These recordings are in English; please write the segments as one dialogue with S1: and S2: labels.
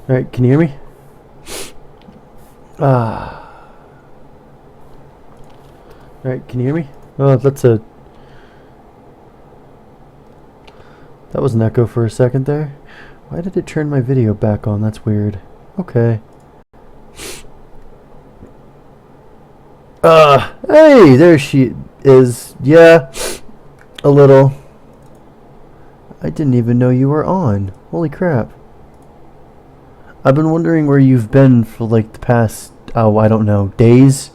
S1: Alright, can you hear me? Alright, can you hear me? Oh, that was an echo for a second there. Why did it turn my video back on? That's weird. Okay. Hey, there she is. Yeah, a little. I didn't even know you were on. Holy crap. I've been wondering where you've been for like the past, oh, I don't know, days?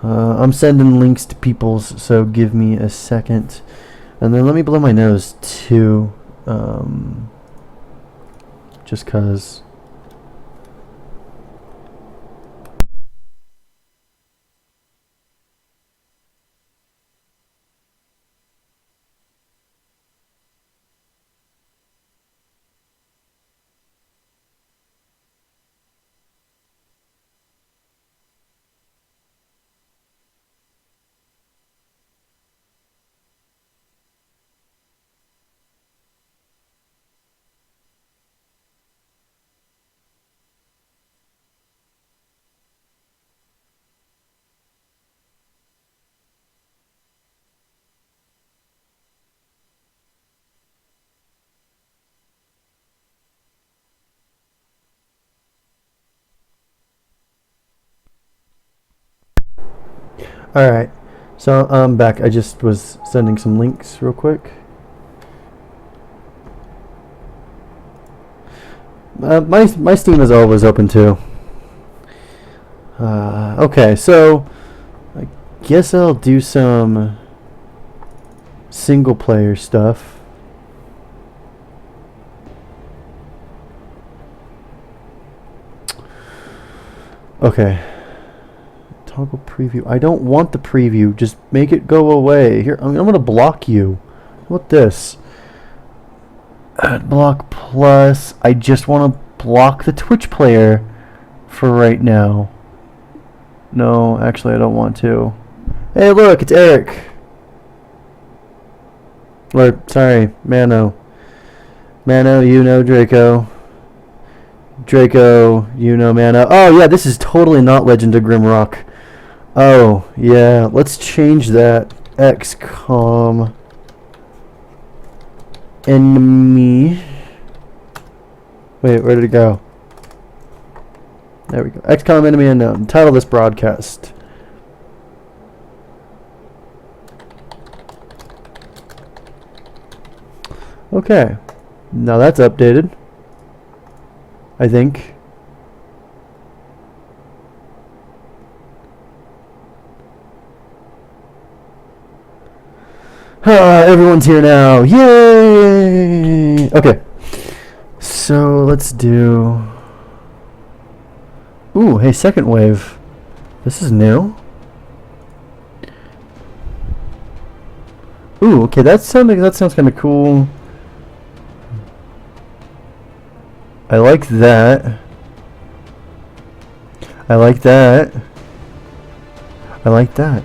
S1: I'm sending links to people's, so give me a second. And then let me blow my nose too. Just 'cause. Alright, so I'm back. I just was sending some links real quick. My Steam is always open too. Okay, so I guess I'll do some single player stuff. Okay. Toggle preview. I don't want the preview. Just make it go away. Here, I'm gonna block you. What this? Ad block plus. I just want to block the Twitch player for right now. No, actually, I don't want to. Hey, look, it's Eric. Or, sorry, Mano. Mano, you know Draco. Draco, you know Mano. Oh, yeah, this is totally not Legend of Grimrock. Oh, yeah, let's change that. XCOM enemy. Wait, where did it go? There we go. XCOM enemy unknown. Title this broadcast. Okay. Now that's updated. I think. Everyone's here now. Yay! Okay. So let's do. Ooh, hey, second wave. This is new. Ooh, okay, that sounds kind of cool. I like that. I like that. I like that.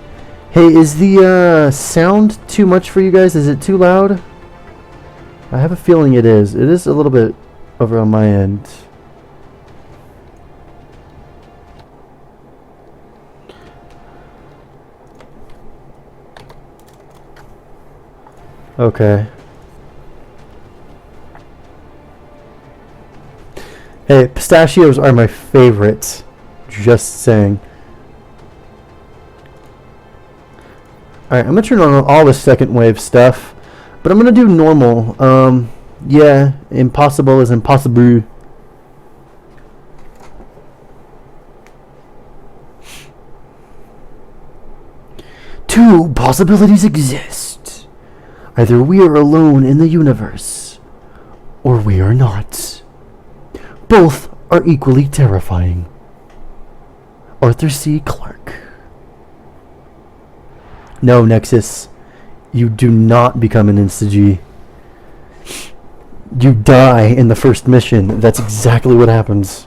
S1: Hey, is the sound too much for you guys? Is it too loud? I have a feeling it is. It is a little bit over on my end. Okay. Hey, pistachios are my favorites. Just saying. Alright, I'm gonna turn on all the second wave stuff. But I'm gonna do normal. Yeah, impossible is impossible. Two possibilities exist. Either we are alone in the universe, or we are not. Both are equally terrifying. Arthur C. Clarke. No, Nexus. You do not become an Insta-G. You die in the first mission. That's exactly what happens.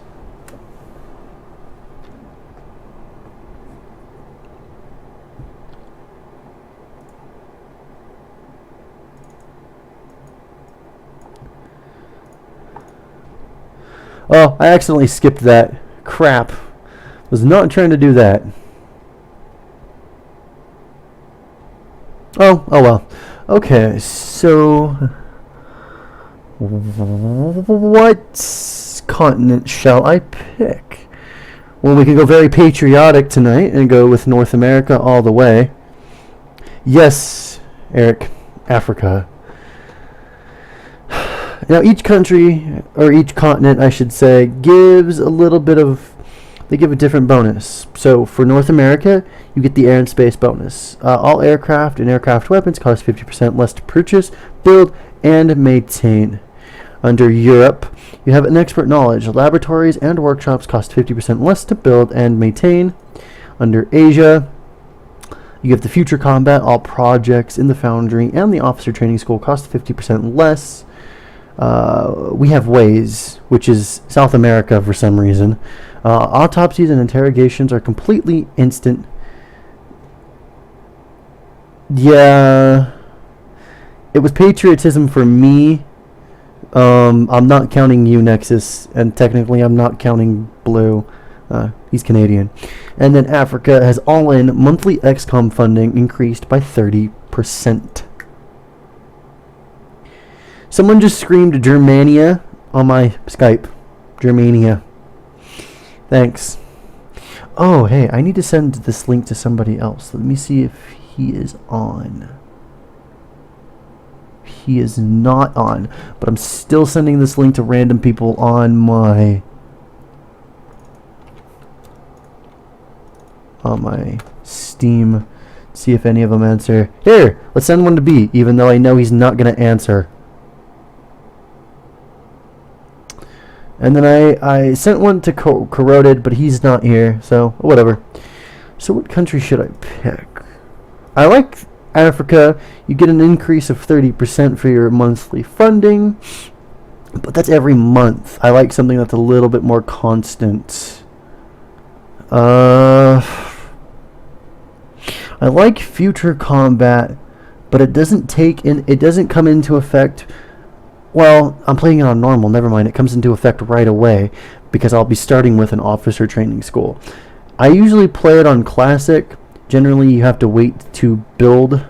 S1: Oh, I accidentally skipped that. Crap. Was not trying to do that. Oh well. Okay, so what continent shall I pick? Well, we can go very patriotic tonight and go with North America all the way. Yes, Eric, Africa. Now, each country, or each continent, I should say, gives a little bit of... They give a different bonus. So, for North America, you get the air and space bonus. All aircraft and aircraft weapons cost 50% less to purchase, build, and maintain. Under Europe, you have an expert knowledge. Laboratories and workshops cost 50% less to build and maintain. Under Asia, you have the future combat. All projects in the foundry and the officer training school cost 50% less. We have Ways, which is South America for some reason. Autopsies and interrogations are completely instant. Yeah, it was patriotism for me. I'm not counting you, Nexus, and technically I'm not counting Blue. He's Canadian. And then Africa has all-in monthly XCOM funding increased by 30%. Someone just screamed Germania on my Skype. Germania. Thanks. Oh, hey, I need to send this link to somebody else. Let me see if he is on. He is not on, but I'm still sending this link to random people on my Steam. See if any of them answer. Here, let's send one to B, even though I know he's not going to answer. And then I sent one to Corroded, but he's not here, so whatever. So what country should I pick? I like Africa. You get an increase of 30% for your monthly funding, but that's every month. I like something that's a little bit more constant. I like future combat, but it doesn't come into effect. Well, I'm playing it on normal, never mind. It comes into effect right away because I'll be starting with an officer training school. I usually play it on classic. Generally, you have to wait to build.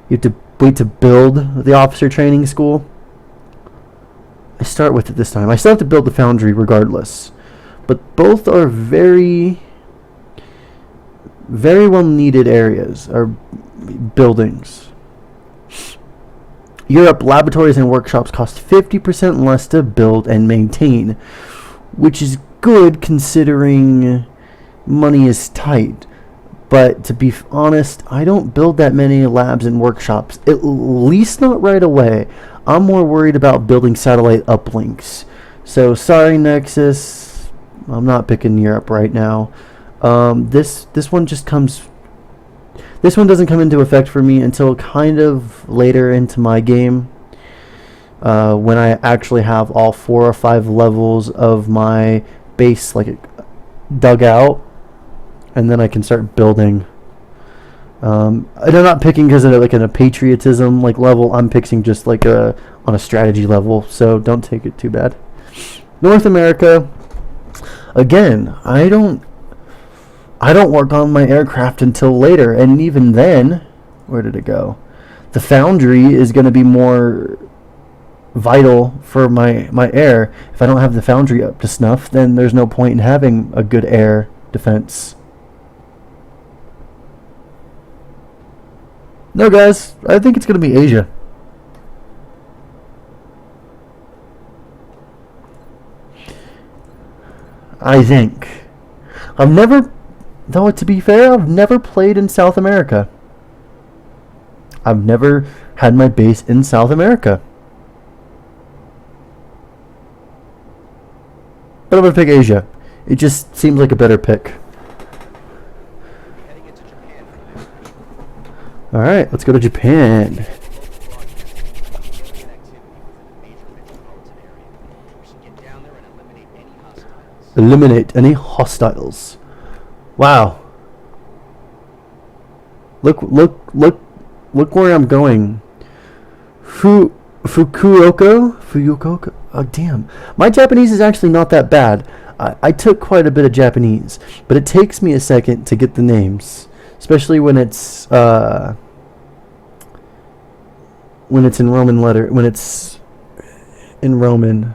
S1: You have to wait to build the officer training school. I start with it this time. I still have to build the foundry regardless. But both are very, very well needed areas, or buildings. Europe, laboratories and workshops cost 50% less to build and maintain, which is good considering money is tight. But to be honest, I don't build that many labs and workshops, at least not right away. I'm more worried about building satellite uplinks. So sorry, Nexus, I'm not picking Europe right now. This one just comes... This one doesn't come into effect for me until kind of later into my game, when I actually have all 4 or 5 levels of my base like dug out, and then I can start building. And I'm not picking because of like in a patriotism like level. I'm picking just like on a strategy level, so don't take it too bad. North America, again, I don't work on my aircraft until later, and even then, where did it go? The foundry is going to be more vital for my air. If I don't have the foundry up to snuff, then there's no point in having a good air defense. No, guys, I think it's going to be Asia. I think. I've never, though to be fair, I've never played in South America. I've never had my base in South America. But I'm going to pick Asia. It just seems like a better pick. Alright, let's go to Japan. Eliminate any hostiles. Wow. Look where I'm going. Fukuoka? Oh, damn. My Japanese is actually not that bad. I took quite a bit of Japanese, but it takes me a second to get the names, especially when it's in Roman letter, when it's in Roman,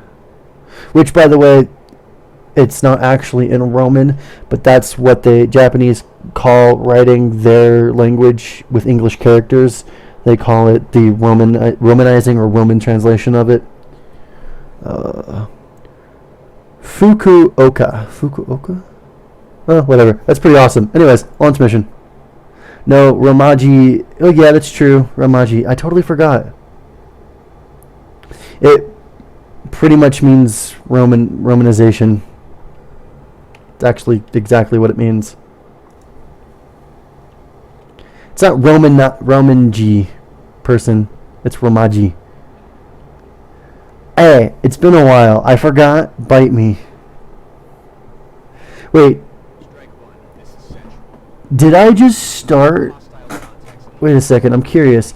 S1: which, by the way, it's not actually in Roman, but that's what the Japanese call writing their language with English characters. They call it the Romanizing or Roman translation of it. Fukuoka? Oh, whatever. That's pretty awesome. Anyways, launch mission. No, Romaji. Oh, yeah, that's true. Romaji. I totally forgot. It pretty much means Romanization. It's actually exactly what it means. It's not Romanji person. It's Romaji. Hey, it's been a while. I forgot. Bite me. Wait. Did I just start? Wait a second. I'm curious.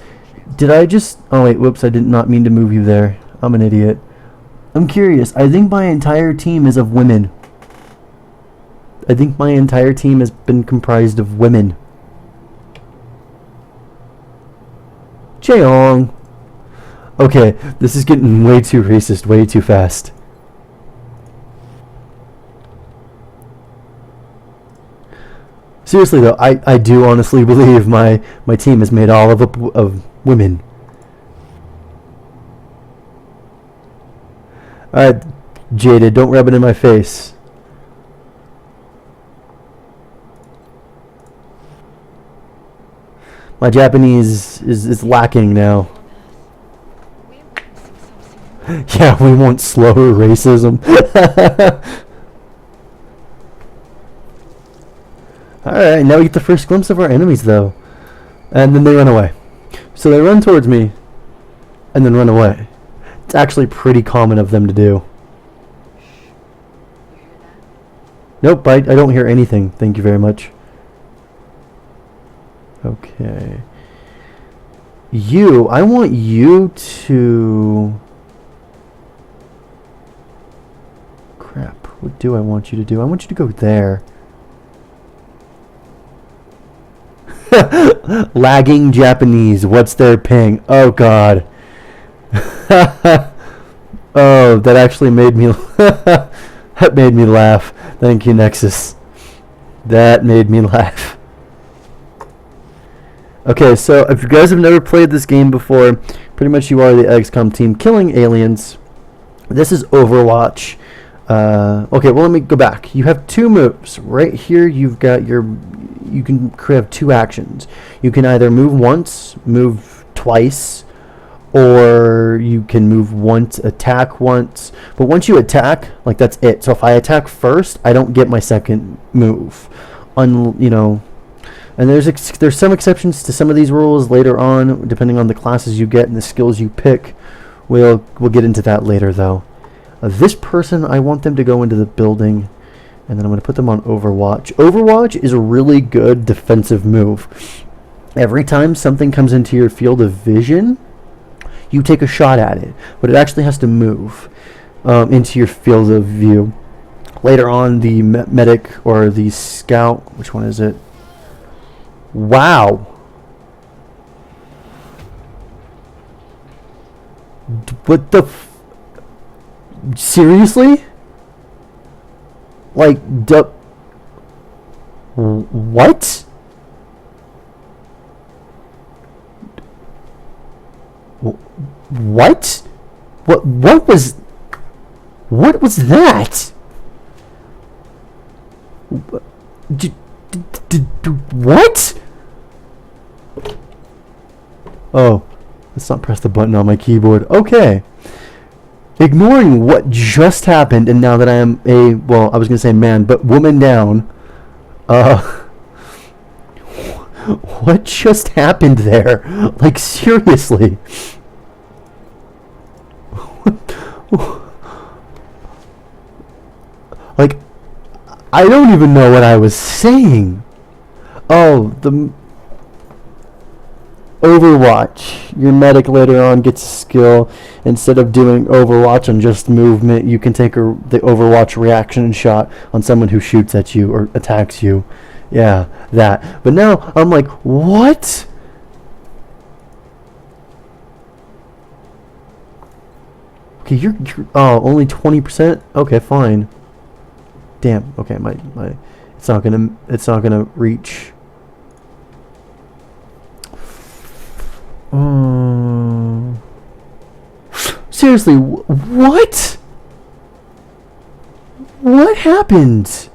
S1: Did I just... Oh, wait. Whoops. I did not mean to move you there. I'm an idiot. I'm curious. I think my entire team is of women. I think my entire team has been comprised of women. Cheong. Okay, this is getting way too racist, way too fast. Seriously though, I do honestly believe my team is made all of women. Alright, Jaded, don't rub it in my face. My Japanese is lacking now. Yeah, we want slower racism. Alright, now we get the first glimpse of our enemies, though. And then they run away. So they run towards me, and then run away. It's actually pretty common of them to do. Nope, I don't hear anything. Thank you very much. Okay. I want you to... Crap, what do I want you to do? I want you to go there. Lagging Japanese, what's their ping? Oh god. Oh, that actually made me... that made me laugh. Thank you, Nexus. That made me laugh. Okay, so if you guys have never played this game before, pretty much you are the XCOM team killing aliens. This is Overwatch. Okay, well, let me go back. You have 2 moves. Right here, you've got you can have 2 actions. You can either move once, move twice, or you can move once, attack once. But once you attack, like, that's it. So if I attack first, I don't get my second move. And there's some exceptions to some of these rules later on, depending on the classes you get and the skills you pick. We'll get into that later, though. This person, I want them to go into the building, and then I'm going to put them on Overwatch. Overwatch is a really good defensive move. Every time something comes into your field of vision, you take a shot at it, but it actually has to move into your field of view. Later on, the medic or the scout, which one is it? Wow. What the seriously? Like, what? What? What was that? What? Oh, let's not press the button on my keyboard. Okay. Ignoring what just happened, and now that I am a, well, I was going to say man, but woman down, what just happened there? Like, seriously. Like, I don't even know what I was saying. Oh, the Overwatch. Your medic later on gets a skill. Instead of doing Overwatch on just movement, you can take the Overwatch reaction shot on someone who shoots at you or attacks you. Yeah, that. But now I'm like, what? Okay, you're oh, only 20%? Okay, fine. Damn. Okay, my it's not gonna reach. Seriously, what? What happened?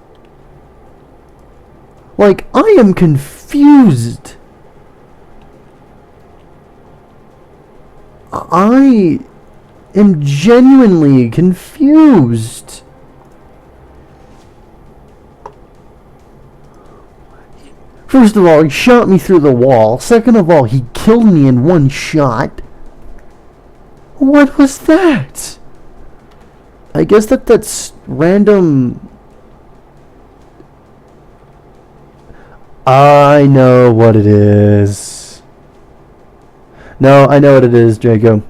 S1: Like, I am confused. I am genuinely confused. First of all, he shot me through the wall. Second of all, he killed me in one shot. What was that? I guess that's random. I know what it is. No, I know what it is, Jacob.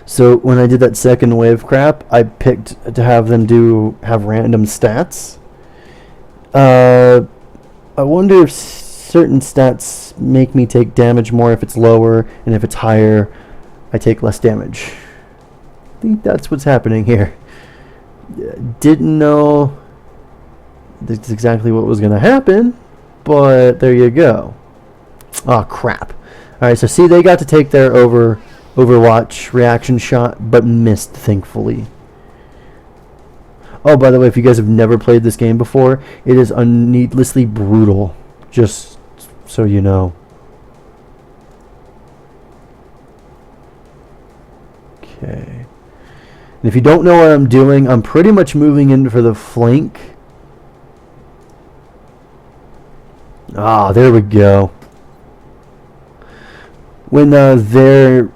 S1: So when I did that second wave crap, I picked to have them have random stats. I wonder if certain stats make me take damage more if it's lower, and if it's higher, I take less damage. I think that's what's happening here. Didn't know that's exactly what was going to happen, but there you go. Oh, crap. Alright, so see, they got to take their Overwatch reaction shot, but missed, thankfully. Oh, by the way, if you guys have never played this game before, it is needlessly brutal, just so you know. Okay. And if you don't know what I'm doing, I'm pretty much moving in for the flank. Ah, there we go. When their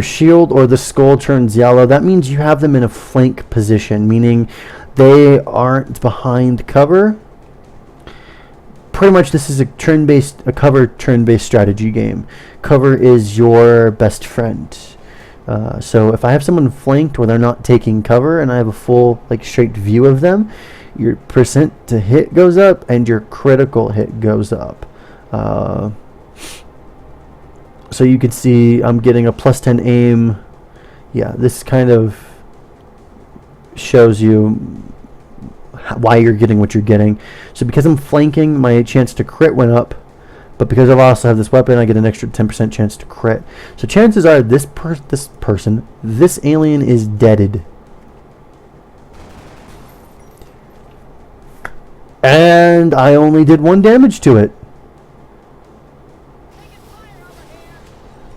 S1: shield or the skull turns yellow, that means you have them in a flank position, meaning they aren't behind cover. Pretty much this is a cover turn-based strategy game. Cover is your best friend. So if I have someone flanked where they're not taking cover and I have a full straight view of them, your percent to hit goes up and your critical hit goes up. So you can see I'm getting a +10 aim. Yeah, this kind of shows you why you're getting what you're getting. So because I'm flanking, my chance to crit went up. But because I also have this weapon, I get an extra 10% chance to crit. So chances are this alien is deaded. And I only did 1 damage to it.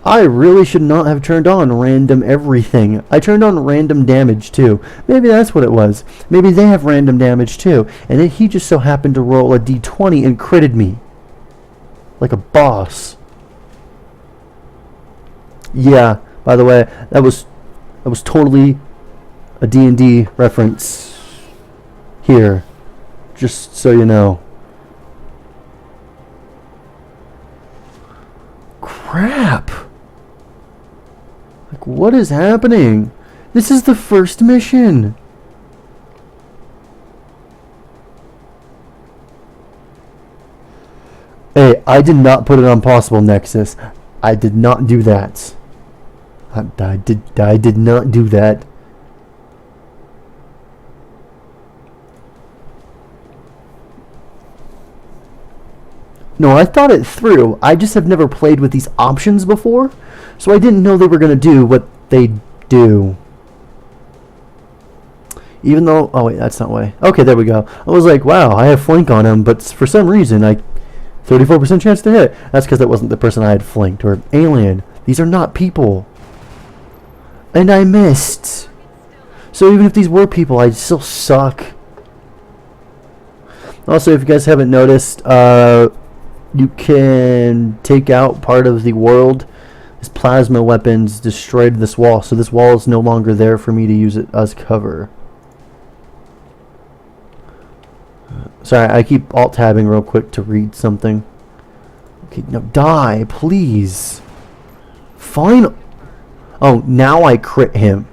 S1: I really should not have turned on random everything. I turned on random damage too. Maybe that's what it was. Maybe they have random damage too. And then he just so happened to roll a d20 and critted me. like a boss. Yeah, by the way, that was totally a D&D reference here, just so you know. Crap! Like, what is happening? This is the first mission. Hey, I did not put it on possible, Nexus. I did not do that. I did not do that. No, I thought it through. I just have never played with these options before, so I didn't know they were going to do what they do. Even though... Oh, wait, that's not way. Okay, there we go. I was like, wow, I have flank on him, but for some reason, 34% chance to hit. That's because that wasn't the person I had flanked, or alien. These are not people. And I missed. So even if these were people, I'd still suck. Also, if you guys haven't noticed, you can take out part of the world. This plasma weapons destroyed this wall, so this wall is no longer there for me to use it as cover. Sorry, I keep alt-tabbing real quick to read something. Okay, no, die, please. Fine. Oh, now I crit him.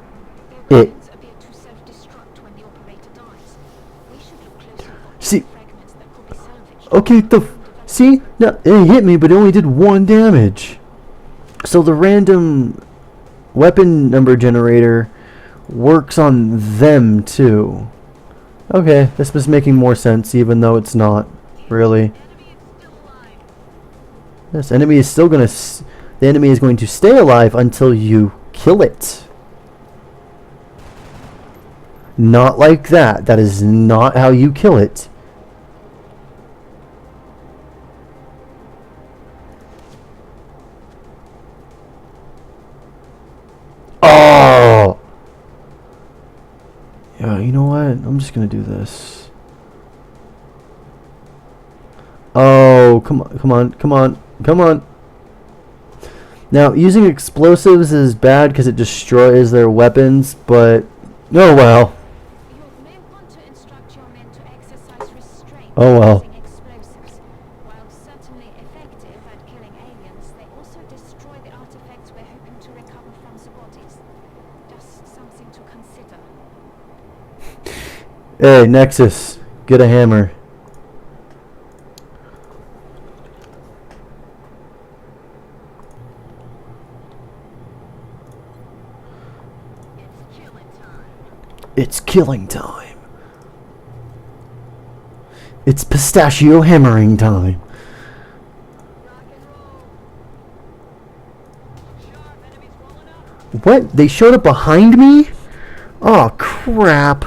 S1: See. Okay, see? No, it hit me, but it only did 1 damage. So the random weapon number generator works on them too. Okay, this was making more sense, even though it's not really. This enemy is still gonna. The enemy is going to stay alive until you kill it. Not like that. That is not how you kill it. Oh! Yeah, you know what? I'm just gonna do this. Oh, come on, come on, come on, come on. Now, using explosives is bad because it destroys their weapons, but oh well.
S2: You may want to instruct your men to exercise restraint
S1: Oh well.
S2: using explosives. While certainly effective at killing aliens, they also destroy the artifacts we're hoping to recover from the bodies. Just something to consider.
S1: Hey, Nexus, get a hammer. It's killing time. It's pistachio hammering time. What? They showed up behind me? Oh, crap.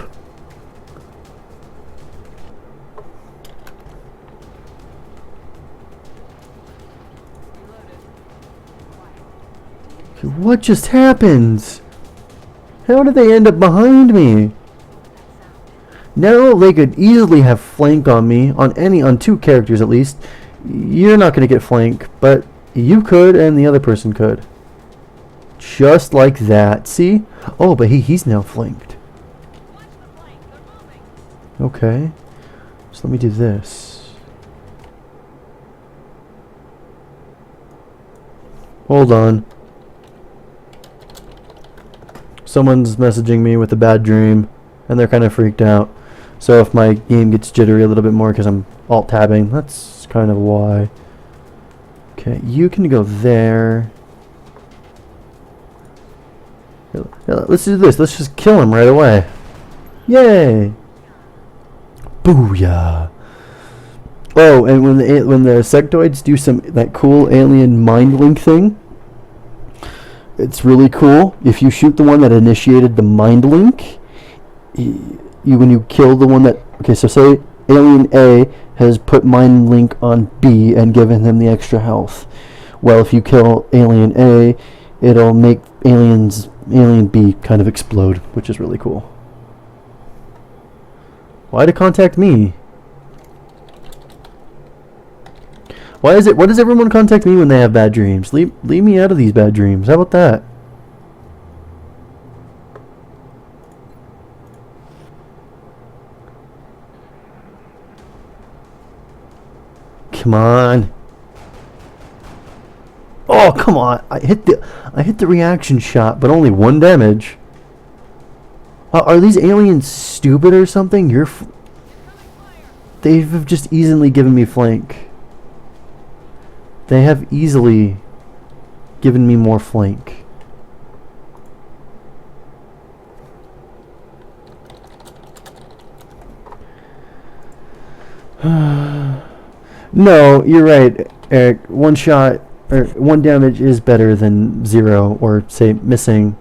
S1: What just happened? How did they end up behind me? Now they could easily have flank on me, on 2 characters at least. You're not going to get flank, but you could and the other person could. Just like that, see? Oh, but he's now flanked. Okay. So let me do this. Hold on. Someone's messaging me with a bad dream, and they're kind of freaked out. So if my game gets jittery a little bit more because I'm alt-tabbing, that's kind of why. Okay, you can go there. Here, let's do this. Let's just kill him right away. Yay! Booyah! Oh, and when the sectoids do that cool alien mind link thing, it's really cool. If you shoot the one that initiated the mind link, when you kill the one that... Okay, so say Alien A has put mind link on B and given him the extra health. Well, if you kill Alien A, it'll make Alien B kind of explode, which is really cool. Why to contact me? Why is it? Why does everyone contact me when they have bad dreams? Leave me out of these bad dreams. How about that? Come on. Oh, come on. I hit the reaction shot, but only 1 damage. Are these aliens stupid or something? They've just easily given me flank. They have easily given me more flank. No, you're right, Eric. 1 shot or 1 damage is better than 0 or say missing.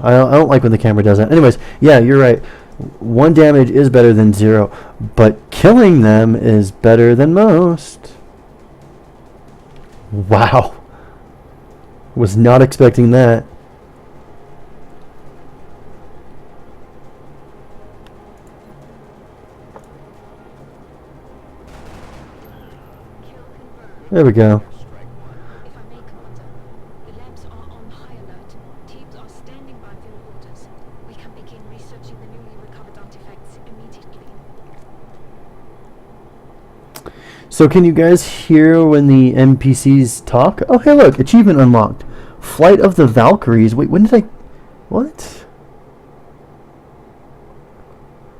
S1: I don't like when the camera does that. Anyways, yeah, you're right. 1 damage is better than 0, but killing them is better than most. Wow. Was not expecting that. There we go.
S2: If I may, Commander, the labs are on high alert. Teams are standing by for your orders. We can begin researching the newly recovered artifacts immediately.
S1: So can you guys hear when the NPCs talk? Oh, hey, look, achievement unlocked. Flight of the Valkyries. Wait, when did I... What?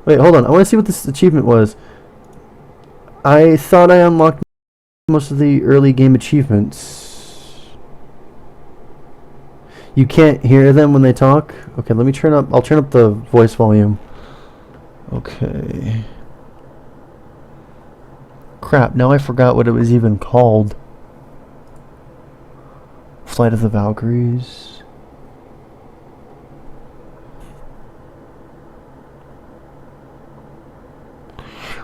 S1: Wait, hold on. I want to see what this achievement was. I thought I unlocked most of the early game achievements. You can't hear them when they talk? Okay, let me turn up... I'll turn up the voice volume. Okay. Crap, now I forgot what it was even called. Flight of the Valkyries.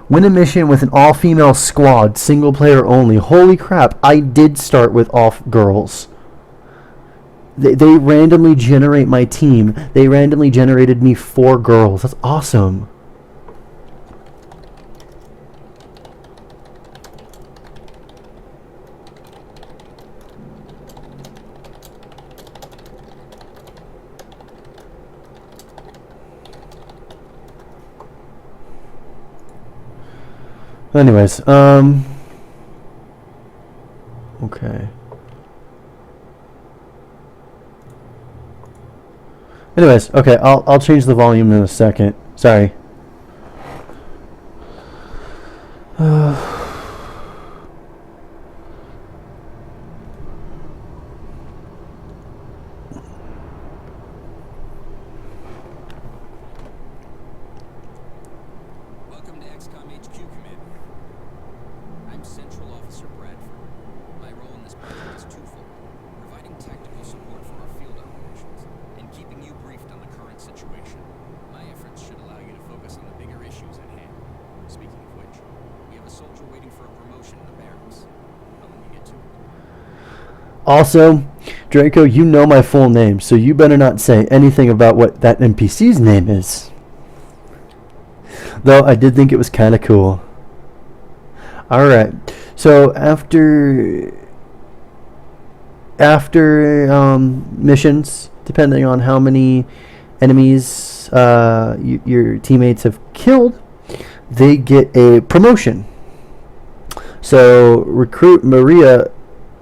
S1: Win a mission with an all-female squad, single player only. Holy crap, I did start with all girls. They randomly generate my team. They randomly generated me 4 girls. That's awesome. Anyways, okay. Anyways, okay, I'll change the volume in a second. Sorry.
S3: Welcome to XCOM HQ, Commander. I'm Central Officer Bradford. My role in this project is twofold: providing tactical support for our field operations, and keeping you briefed on the current situation. My efforts should allow you to focus on the bigger issues at hand. Speaking of which, we have a soldier waiting for a promotion in the barracks. I'll let you get to it.
S1: Also, Draco, you know my full name, so you better not say anything about what that NPC's name is. Though I did think it was kind of cool. Alright, so after missions, depending on how many enemies your teammates have killed, they get a promotion. So recruit Maria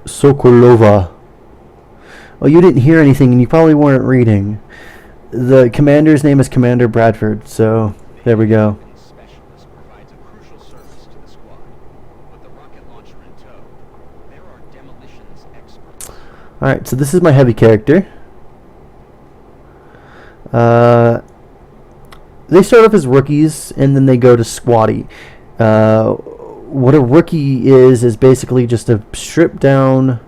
S1: Sokolova. Oh, you didn't hear anything and you probably weren't reading. The commander's name is Commander Bradford, so there we go.
S4: Specialist provides a crucial service to the squad. With the rocket launcher in tow, there are demolitions experts.
S1: Alright, so this is my heavy character. They start off as rookies and then they go to squatty. What a rookie is basically just a stripped down...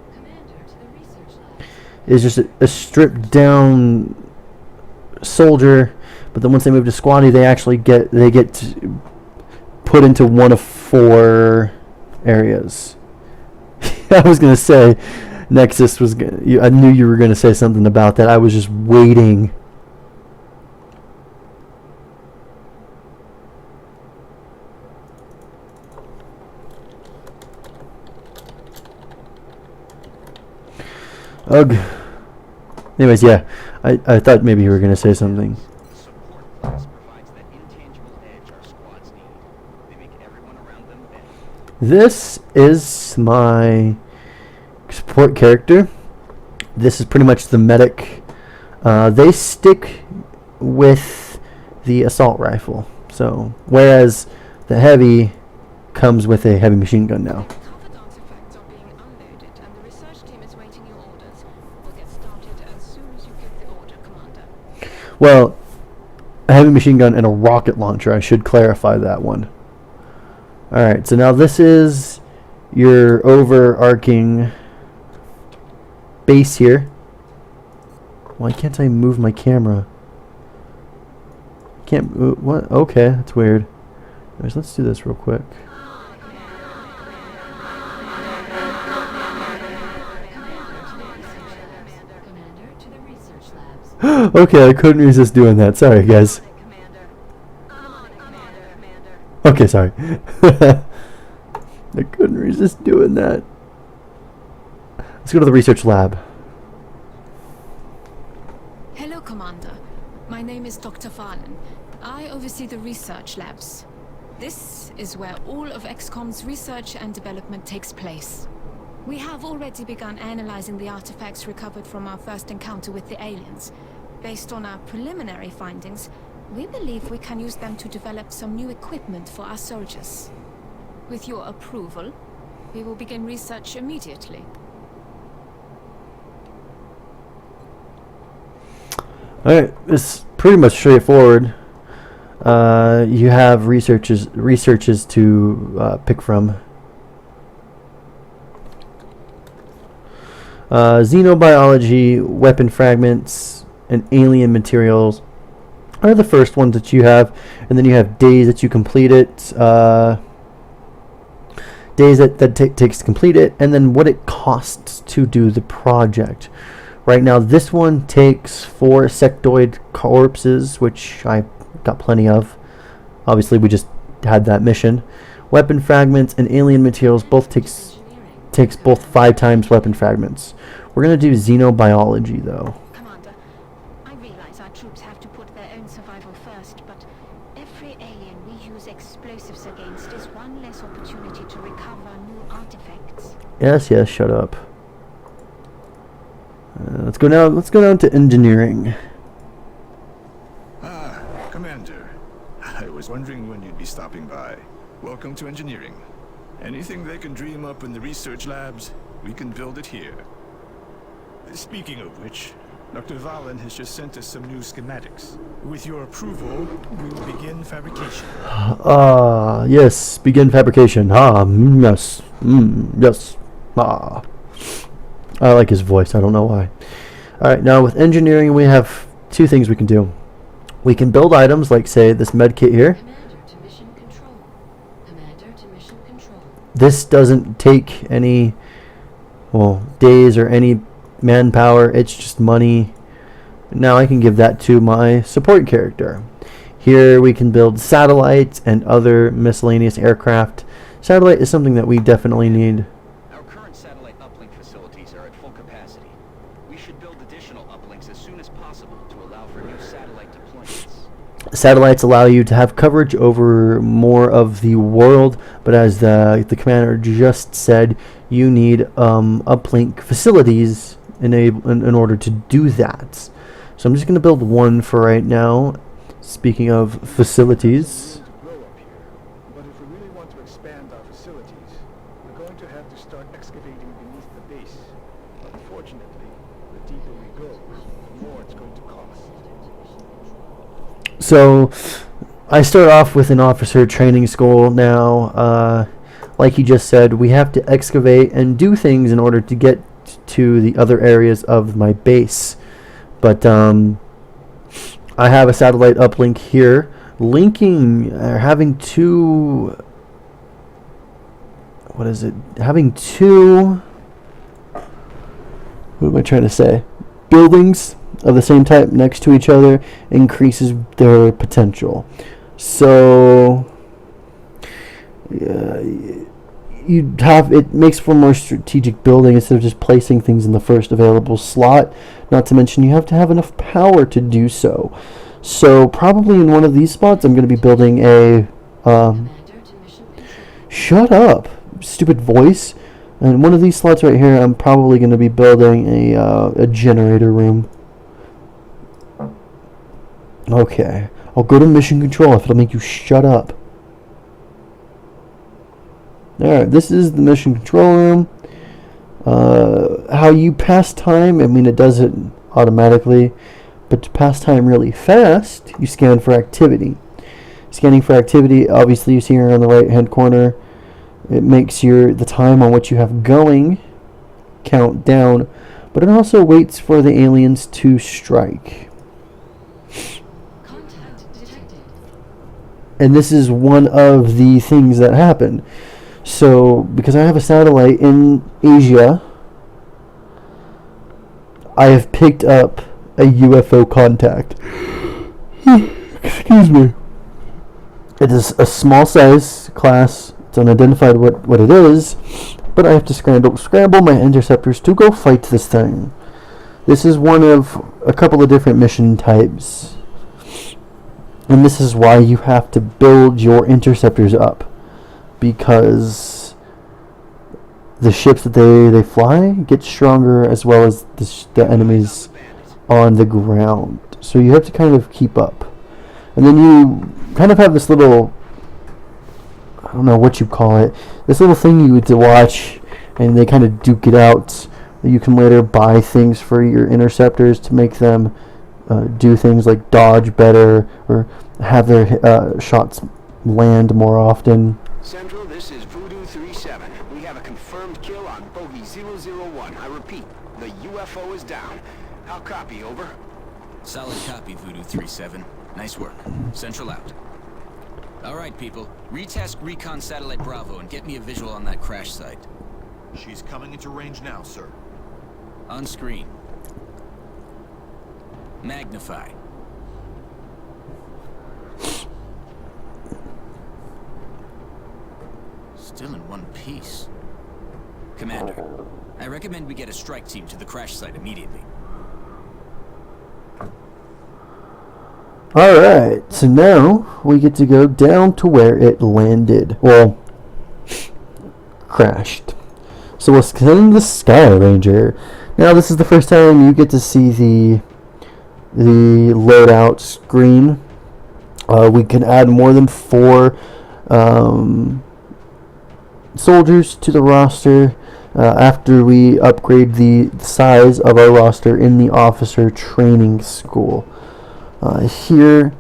S1: is just a stripped down soldier, but then once they move to squatty, they actually get put into one of 4 areas. I was gonna say, Nexus was. I knew you were gonna say something about that. I was just waiting. Ugh. Anyways, yeah, I thought maybe you were gonna say something.
S4: The support class provides that intangible edge our squads need. They make everyone around them better.
S1: This is my support character. This is pretty much the medic. They stick with the assault rifle. So, whereas the heavy comes with a heavy machine gun now.
S2: Recovered artifacts are being unloaded, and the research team is waiting your orders. We'll get started as soon as you give the order, Commander.
S1: Well, a heavy machine gun and a rocket launcher. I should clarify that one. Alright, so now this is your overarching base here. Why can't I move my camera? Can't move. What? Okay, that's weird. Anyways, let's do this real quick.
S5: Commander to the research labs.
S1: Okay, I couldn't resist doing that. Sorry, guys.
S2: Commander. Come on, Commander.
S1: Okay, sorry. I couldn't resist doing that. Let's go to the research lab.
S6: Hello, Commander. My name is Dr. Valen. I oversee the research labs. This is where all of XCOM's research and development takes place. We have already begun analyzing the artifacts recovered from our first encounter with the aliens. Based on our preliminary findings, we believe we can use them to develop some new equipment for our soldiers. With your approval, we will begin research immediately.
S1: Alright, it's pretty much straightforward. You have researches to pick from. Xenobiology, weapon fragments, and alien materials are the first ones that you have, and then you have days that you complete it, days that takes to complete it, and then what it costs to do the project. Right now, this one takes 4 sectoid corpses, which I got plenty of. Obviously, we just had that mission. Weapon fragments and alien materials both takes both 5 times weapon fragments. We're gonna do xenobiology though.
S2: Commander, I realize our troops have to put their own survival first, but every alien we use explosives against is one less opportunity to recover new artifacts.
S1: Yes, shut up. Let's go down to engineering.
S7: Ah, Commander. I was wondering when you'd be stopping by. Welcome to engineering. Anything they can dream up in the research labs, we can build it here. Speaking of which, Dr. Valen has just sent us some new schematics. With your approval, we will begin fabrication.
S1: Yes, begin fabrication. Yes. Yes. I like his voice, I don't know why. Alright, now with engineering we have 2 things we can do. We can build items like, say, this med kit here.
S5: Commander to mission control. Commander to mission control.
S1: This doesn't take any, well, days or any manpower, it's just money. Now I can give that to my support character. Here we can build satellites and other miscellaneous aircraft. Satellite is something that we definitely need.
S4: Our current satellite uplink facilities are at full capacity. We should build additional uplinks as soon as possible to allow for new satellite deployments.
S1: Satellites allow you to have coverage over more of the world, but as the commander just said, you need uplink facilities in order to do that. So I'm just going to build one for right now. Speaking of facilities,
S8: Grow up here, but if we really want to expand our facilities, we're going to have to start excavating beneath the base. Unfortunately, the deeper we go, the more it's going to cost.
S1: so I start off with an officer training school now. Like he just said, we have to excavate and do things in order to get to the other areas of my base. But I have a satellite uplink here, linking, having 2. What is it? Having 2 what am I trying to say? Buildings of the same type next to each other increases their potential. So it makes for more strategic building instead of just placing things in the first available slot. Not to mention you have to have enough power to do so. So probably in one of these spots I'm going to be building a
S5: Commander to mission control.
S1: shut up, stupid voice. And one of these slots right here I'm probably going to be building a generator room. Okay, I'll go to mission control if it'll make you shut up. Alright, this is the mission control room. How you pass time, I mean it does it automatically, but to pass time really fast, you scan for activity. Scanning for activity, obviously you see here on the right hand corner, it makes the time on what you have going count down, but it also waits for the aliens to strike.
S5: Contact detected.
S1: And this is one of the things that happen. So, because I have a satellite in Asia, I have picked up a UFO contact. Excuse me. It is a small size class. It's unidentified what it is, but I have to scramble my interceptors to go fight this thing. This is one of a couple of different mission types. And this is why you have to build your interceptors up. Because the ships that they fly get stronger as well as the enemies on the ground. So you have to kind of keep up. And then you kind of have this little, I don't know what you call it, this little thing you get to watch, and they kind of duke it out. You can later buy things for your interceptors to make them do things like dodge better or have their shots land more often.
S4: Central, this is Voodoo 3-7. We have a confirmed kill on Bogey 001. I repeat, the UFO is down. I'll copy, over.
S3: Solid copy, Voodoo 3-7. Nice work. Central out. Alright, people. Retask Recon Satellite Bravo and get me a visual on that crash site.
S9: She's coming into range now, sir.
S3: On screen. Magnify. Still in one piece. Commander, I recommend we get a strike team to the crash site immediately.
S1: Alright, so now we get to go down to where it landed. Well, crashed. So we'll send the Sky Ranger. Now this is the first time you get to see the loadout screen. We can add more than 4 soldiers to the roster after we upgrade the size of our roster in the officer training school. Here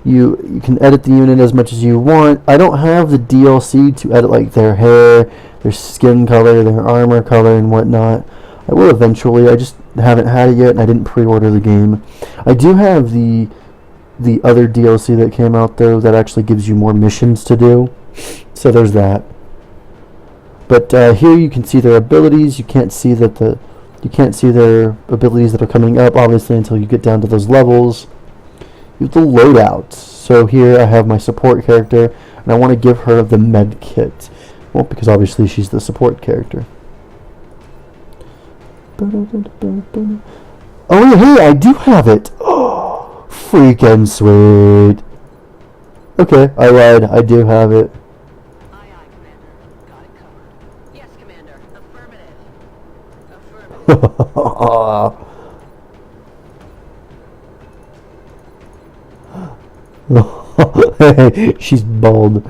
S1: you can edit the unit as much as you want. I don't have the DLC to edit like their hair, their skin color, their armor color and whatnot. I will eventually. I just haven't had it yet and I didn't pre-order the game. I do have the other DLC that came out though that actually gives you more missions to do. So there's that. But here you can see their abilities. You can't see their abilities that are coming up obviously until you get down to those levels. You have the loadouts. So here I have my support character and I want to give her the med kit. Well, because obviously she's the support character. Oh yeah, hey, I do have it. Oh, freaking sweet. Okay, I lied. I do have it.
S5: Aye, aye, Commander. Got it covered. Yes, Commander. Affirmative. Affirmative.
S1: She's bald.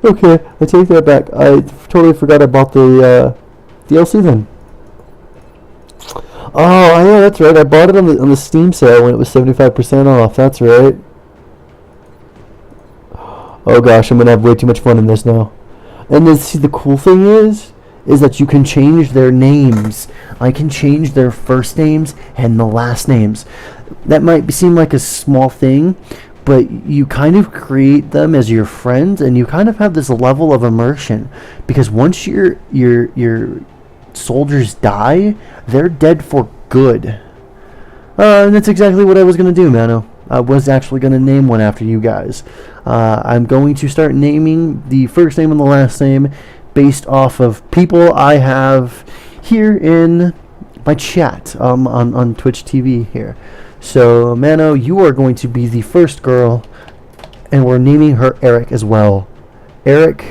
S1: Okay, I take that back. I totally forgot I bought the DLC then. Oh yeah, that's right. I bought it on the Steam sale when it was 75% off. That's right. Oh gosh, I'm gonna have way too much fun in this now. And then see, the cool thing is that you can change their names. I can change their first names and the last names. That might seem like a small thing, but you kind of create them as your friends, and you kind of have this level of immersion, because once your soldiers die, they're dead for good. And that's exactly what I was going to do, Mano. I was actually going to name one after you guys. I'm going to start naming the first name and the last name based off of people I have here in my chat on Twitch TV here. So, Mano, you are going to be the first girl, and we're naming her Eric as well. Eric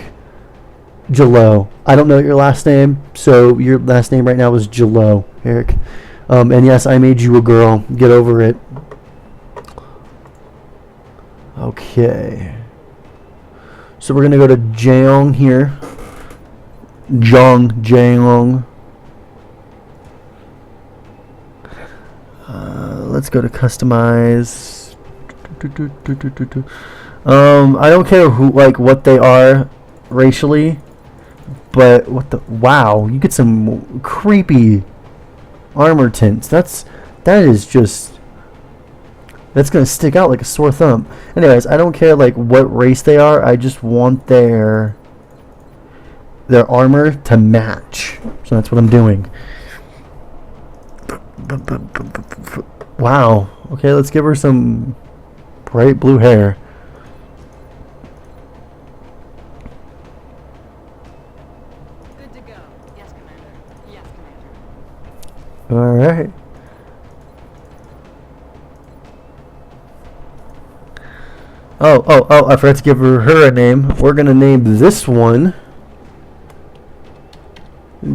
S1: Jalot. I don't know your last name, so your last name right now is Jalot, Eric. And yes, I made you a girl. Get over it. Okay. So we're going to go to Jeong here. Jeong. Let's go to customize. I don't care what they are racially, but wow, you get some creepy armor tints. That's gonna stick out like a sore thumb. Anyways, I don't care what race they are. I just want their armor to match. So that's what I'm doing. Wow. Okay, let's give her some bright blue hair.
S5: Good to go. Yes, Commander. Yes, Commander.
S1: All right. Oh, I forgot to give her a name. We're going to name this one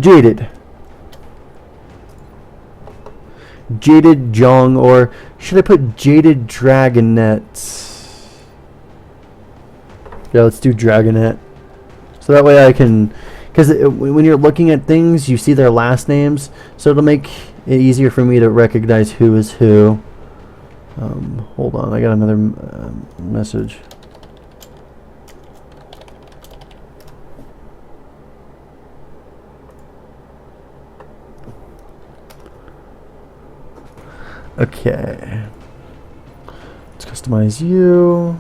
S1: Jaded. Jaded Jong, or should I put Jaded Dragonet? Yeah, let's do Dragonet. So that way I can, because when you're looking at things, you see their last names, so it'll make it easier for me to recognize who is who. Hold on, I got another message. Okay. Let's customize you.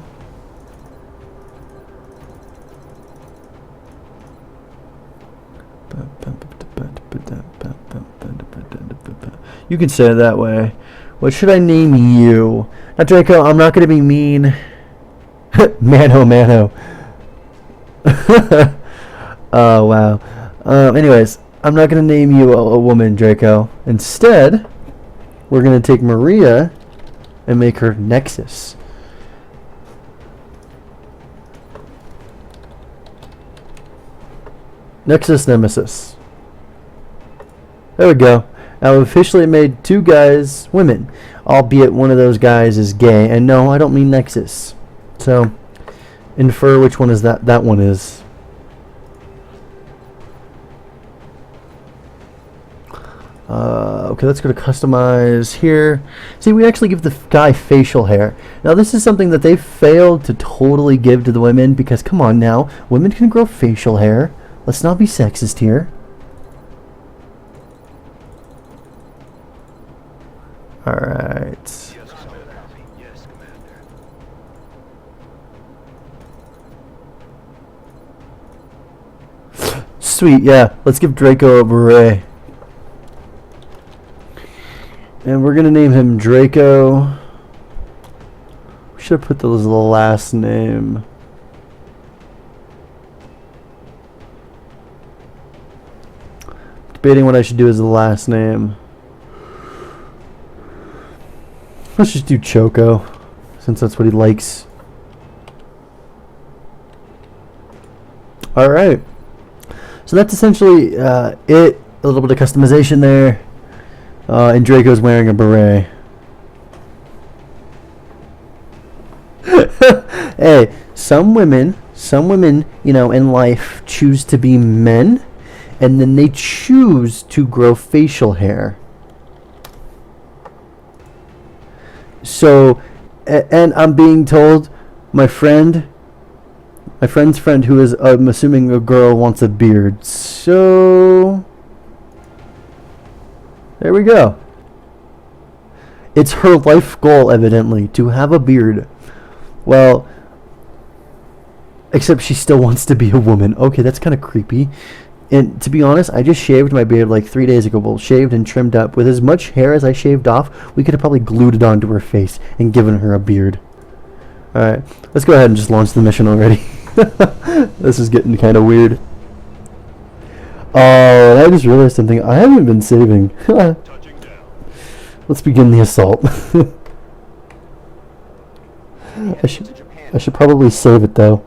S1: You can say it that way. What should I name you? Now, Draco, I'm not going to be mean. Mano. Oh, wow. Anyways, I'm not going to name you a woman, Draco. Instead, we're going to take Maria and make her Nexus. Nexus Nemesis. There we go. I've officially made two guys women, albeit one of those guys is gay. And no, I don't mean Nexus. So, infer which one is that one is. Okay, let's go to customize here. See, we actually give the guy facial hair. Now, this is something that they failed to totally give to the women, because, come on now, women can grow facial hair. Let's not be sexist here. Alright.
S4: Yes, Commander. Yes, Commander.
S1: Sweet, yeah. Let's give Draco a beret. And we're gonna name him Draco. We should have put the last name. Debating what I should do as the last name. Let's just do Choco, since that's what he likes. Alright. So that's essentially it. A little bit of customization there. And Draco's wearing a beret. Hey, some women, you know, in life choose to be men, and then they choose to grow facial hair. So, and I'm being told my friend's friend, who is, I'm assuming, a girl, wants a beard. So, there we go. It's her life goal, evidently, to have a beard. Well, except she still wants to be a woman. Okay, that's kind of creepy. And to be honest, I just shaved my beard like 3 days ago. Well, shaved and trimmed up. With as much hair as I shaved off, we could have probably glued it onto her face and given her a beard. Alright, let's go ahead and just launch the mission already. This is getting kind of weird. Oh, I just realized something. I haven't been saving.
S7: Touching down.
S1: Let's begin the assault.
S4: Heading to Japan.
S1: I should probably save it though.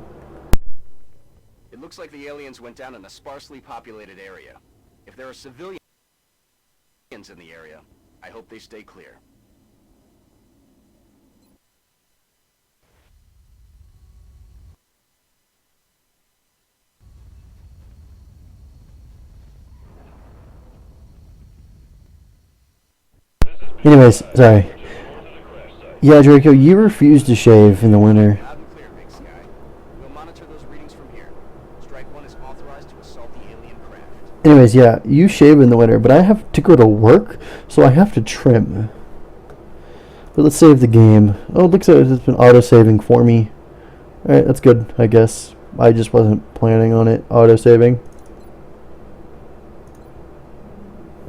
S4: It looks like the aliens went down in a sparsely populated area. If there are civilians in the area, I hope they stay clear.
S1: Anyways, sorry. Yeah, Draco, you refuse to shave in the winter.
S4: Loud and clear, Big Sky. We'll monitor those readings from here. Strike 1 is authorized to assault the alien craft.
S1: Anyways, yeah, you shave in the winter, but I have to go to work, so I have to trim. But let's save the game. Oh, it looks like it's been auto-saving for me. Alright, that's good, I guess. I just wasn't planning on it auto-saving.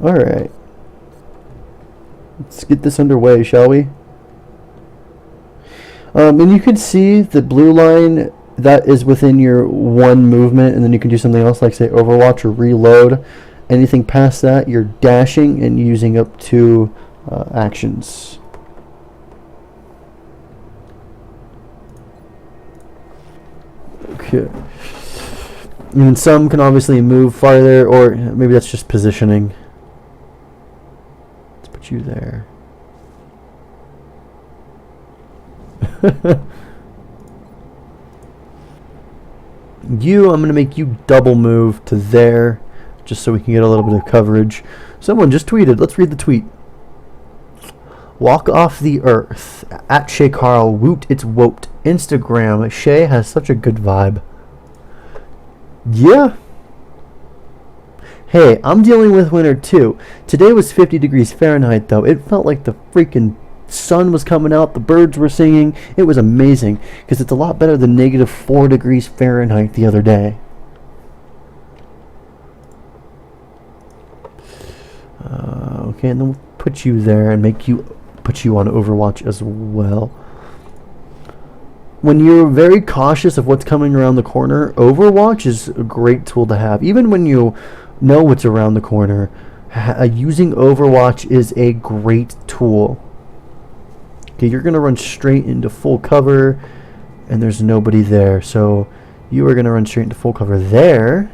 S1: Alright. Let's get this underway, shall we? And you can see the blue line that is within your one movement, and then you can do something else like say Overwatch or reload. Anything past that, you're dashing and using up 2 actions. Okay. And some can obviously move farther, or maybe that's just positioning. Let's put you there. I'm going to make you double move to there, just so we can get a little bit of coverage. Someone just tweeted. Let's read the tweet. Walk off the earth. At Shay Carl. Woot, it's wote. Instagram. Shay has such a good vibe. Yeah. Hey, I'm dealing with winter too. Today was 50 degrees Fahrenheit though. It felt like the freaking sun was coming out, the birds were singing. It was amazing because it's a lot better than -4 degrees Fahrenheit the other day. Okay, and then we'll put you there and put you on Overwatch as well. When you're very cautious of what's coming around the corner, Overwatch is a great tool to have. Even when you know what's around the corner, using Overwatch is a great tool. Okay, you're going to run straight into full cover, and there's nobody there. So you are going to run straight into full cover there.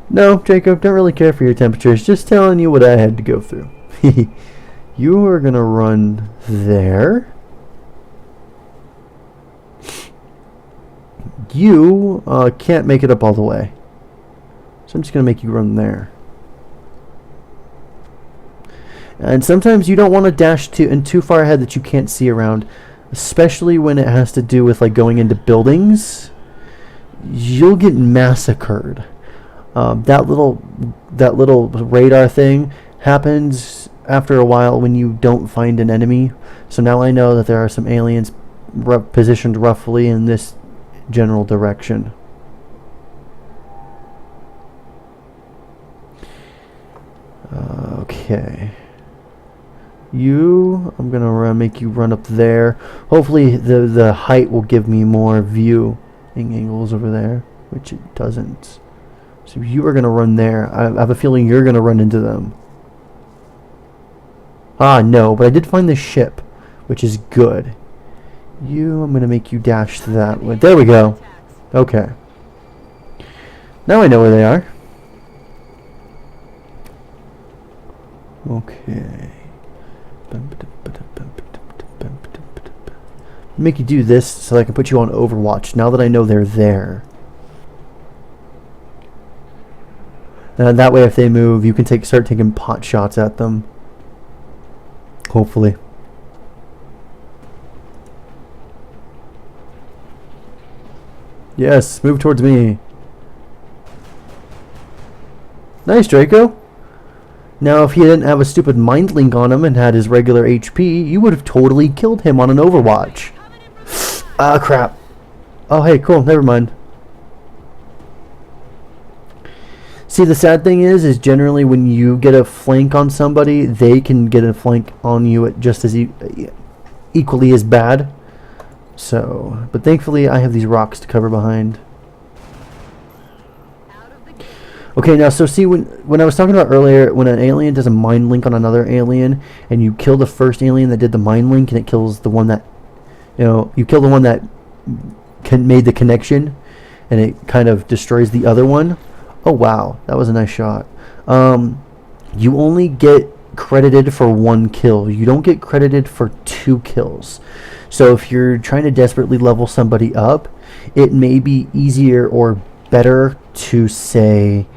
S1: No, Jacob, don't really care for your temperatures. Just telling you what I had to go through. You are going to run there. You can't make it up all the way. So I'm just going to make you run there. And sometimes you don't want to dash too far ahead that you can't see around, especially when it has to do with like going into buildings. You'll get massacred. That little radar thing happens after a while when you don't find an enemy. So now I know that there are some aliens positioned roughly in this general direction. Okay. I'm gonna make you run up there. Hopefully the height will give me more viewing angles over there, which it doesn't. So you are gonna run there. I have a feeling you're gonna run into them. Ah, no, but I did find the ship, which is good. I'm gonna make you dash that way. There we go. Okay. Now I know where they are. Okay. Make you do this so I can put you on Overwatch now that I know they're there. And that way if they move, you can start taking pot shots at them. Hopefully. Yes, move towards me. Nice, Draco. Now, if he didn't have a stupid mind link on him and had his regular HP, you would have totally killed him on an Overwatch. Ah, crap. Oh, hey, cool. Never mind. See, the sad thing is generally when you get a flank on somebody, they can get a flank on you at just as equally as bad. So, but thankfully I have these rocks to cover behind. Okay, now, so see, when I was talking about earlier, when an alien does a mind link on another alien, and you kill the first alien that did the mind link, and it kills the one that, you kill the one that made the connection, and it kind of destroys the other one. Oh, wow, that was a nice shot. You only get credited for 1 kill. You don't get credited for 2 kills. So if you're trying to desperately level somebody up, it may be easier or better to, say,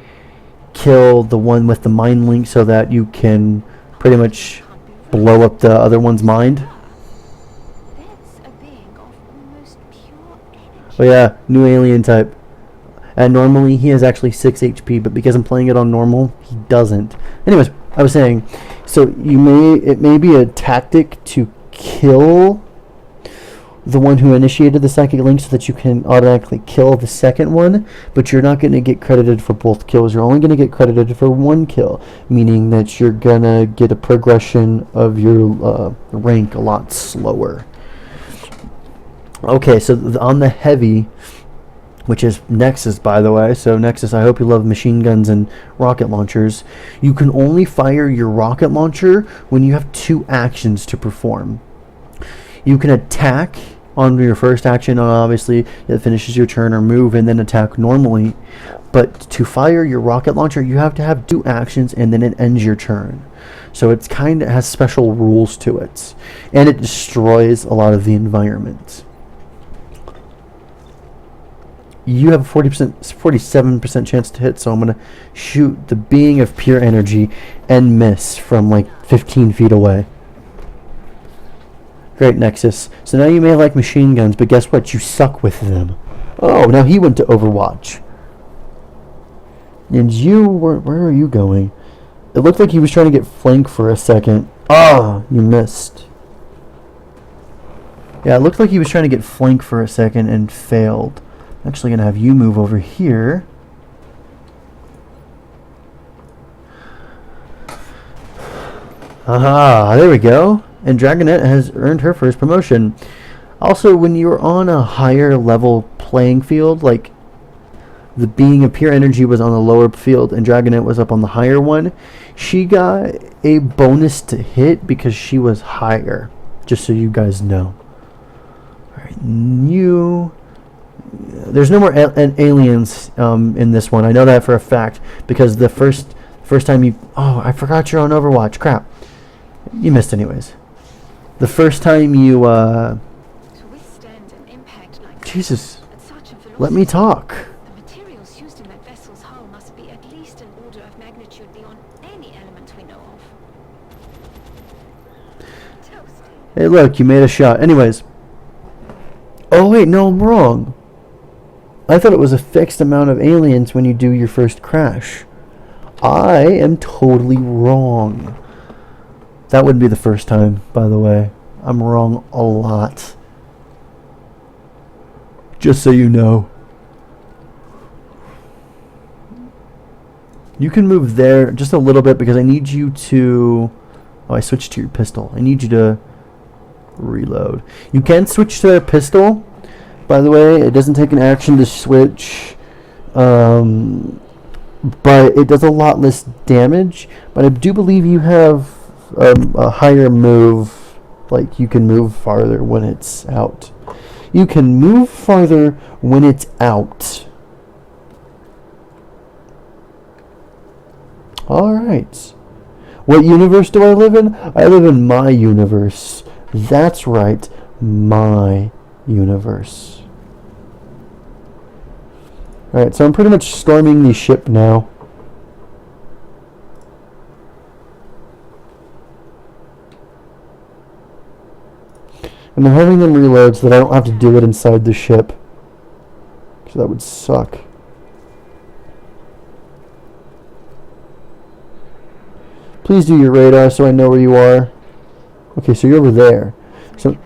S1: kill the one with the mind link so that you can pretty much blow up the other one's mind.
S2: That's a being of almost pure energy.
S1: Oh yeah, new alien type. And normally he has actually 6 HP, but because I'm playing it on normal, he doesn't. Anyways, I was saying, so it may be a tactic to kill the one who initiated the psychic link so that you can automatically kill the second one, but you're not going to get credited for both kills. You're only going to get credited for 1 kill, meaning that you're going to get a progression of your rank a lot slower. Okay, so on the heavy, which is Nexus, by the way. So Nexus, I hope you love machine guns and rocket launchers. You can only fire your rocket launcher when you have 2 actions to perform. You can attack on your first action, and obviously it finishes your turn, or move and then attack normally. But to fire your rocket launcher, you have to have 2 actions and then it ends your turn. So it's kind of has special rules to it, and it destroys a lot of the environment. You have a 47% chance to hit, so I'm gonna shoot the being of pure energy and miss from like 15 feet away. Great, Nexus. So now you may like machine guns, but guess what? You suck with them. Oh, now he went to Overwatch. And you, where are you going? It looked like he was trying to get flank for a second. Ah, you missed. Yeah, it looked like he was trying to get flank for a second and failed. I'm actually going to have you move over here. Aha, there we go. And Dragonette has earned her first promotion. Also, when you're on a higher level playing field, like the being of pure energy was on the lower field and Dragonette was up on the higher one, she got a bonus to hit because she was higher. Just so you guys know. Alright, there's no more aliens in this one. I know that for a fact because the first time you... Oh, I forgot you're on Overwatch. Crap. You missed anyways. The first time you,
S2: To withstand an impact like this
S1: Jesus,
S2: at such a
S1: let me
S2: velocity,
S1: talk.
S2: the materials used in that vessel's hull must be at least an order of magnitude beyond any element we know of. Toasty.
S1: Hey, look, you made a shot. Anyways. Oh, wait, no, I'm wrong. I thought it was a fixed amount of aliens when you do your first crash. I am totally wrong. That wouldn't be the first time, by the way. I'm wrong a lot. Just so you know. You can move there just a little bit because I need you to... Oh, I switched to your pistol. I need you to reload. You can switch to a pistol. By the way, it doesn't take an action to switch. But it does a lot less damage. But I do believe you have... a higher move, like you can move farther when it's out. You can move farther when it's out. Alright. What universe do I live in? I live in my universe. That's right, my universe. Alright, so I'm pretty much storming the ship now. And I'm having them reload so that I don't have to do it inside the ship. So that would suck. Please do your radar so I know where you are. Okay, so you're over there. So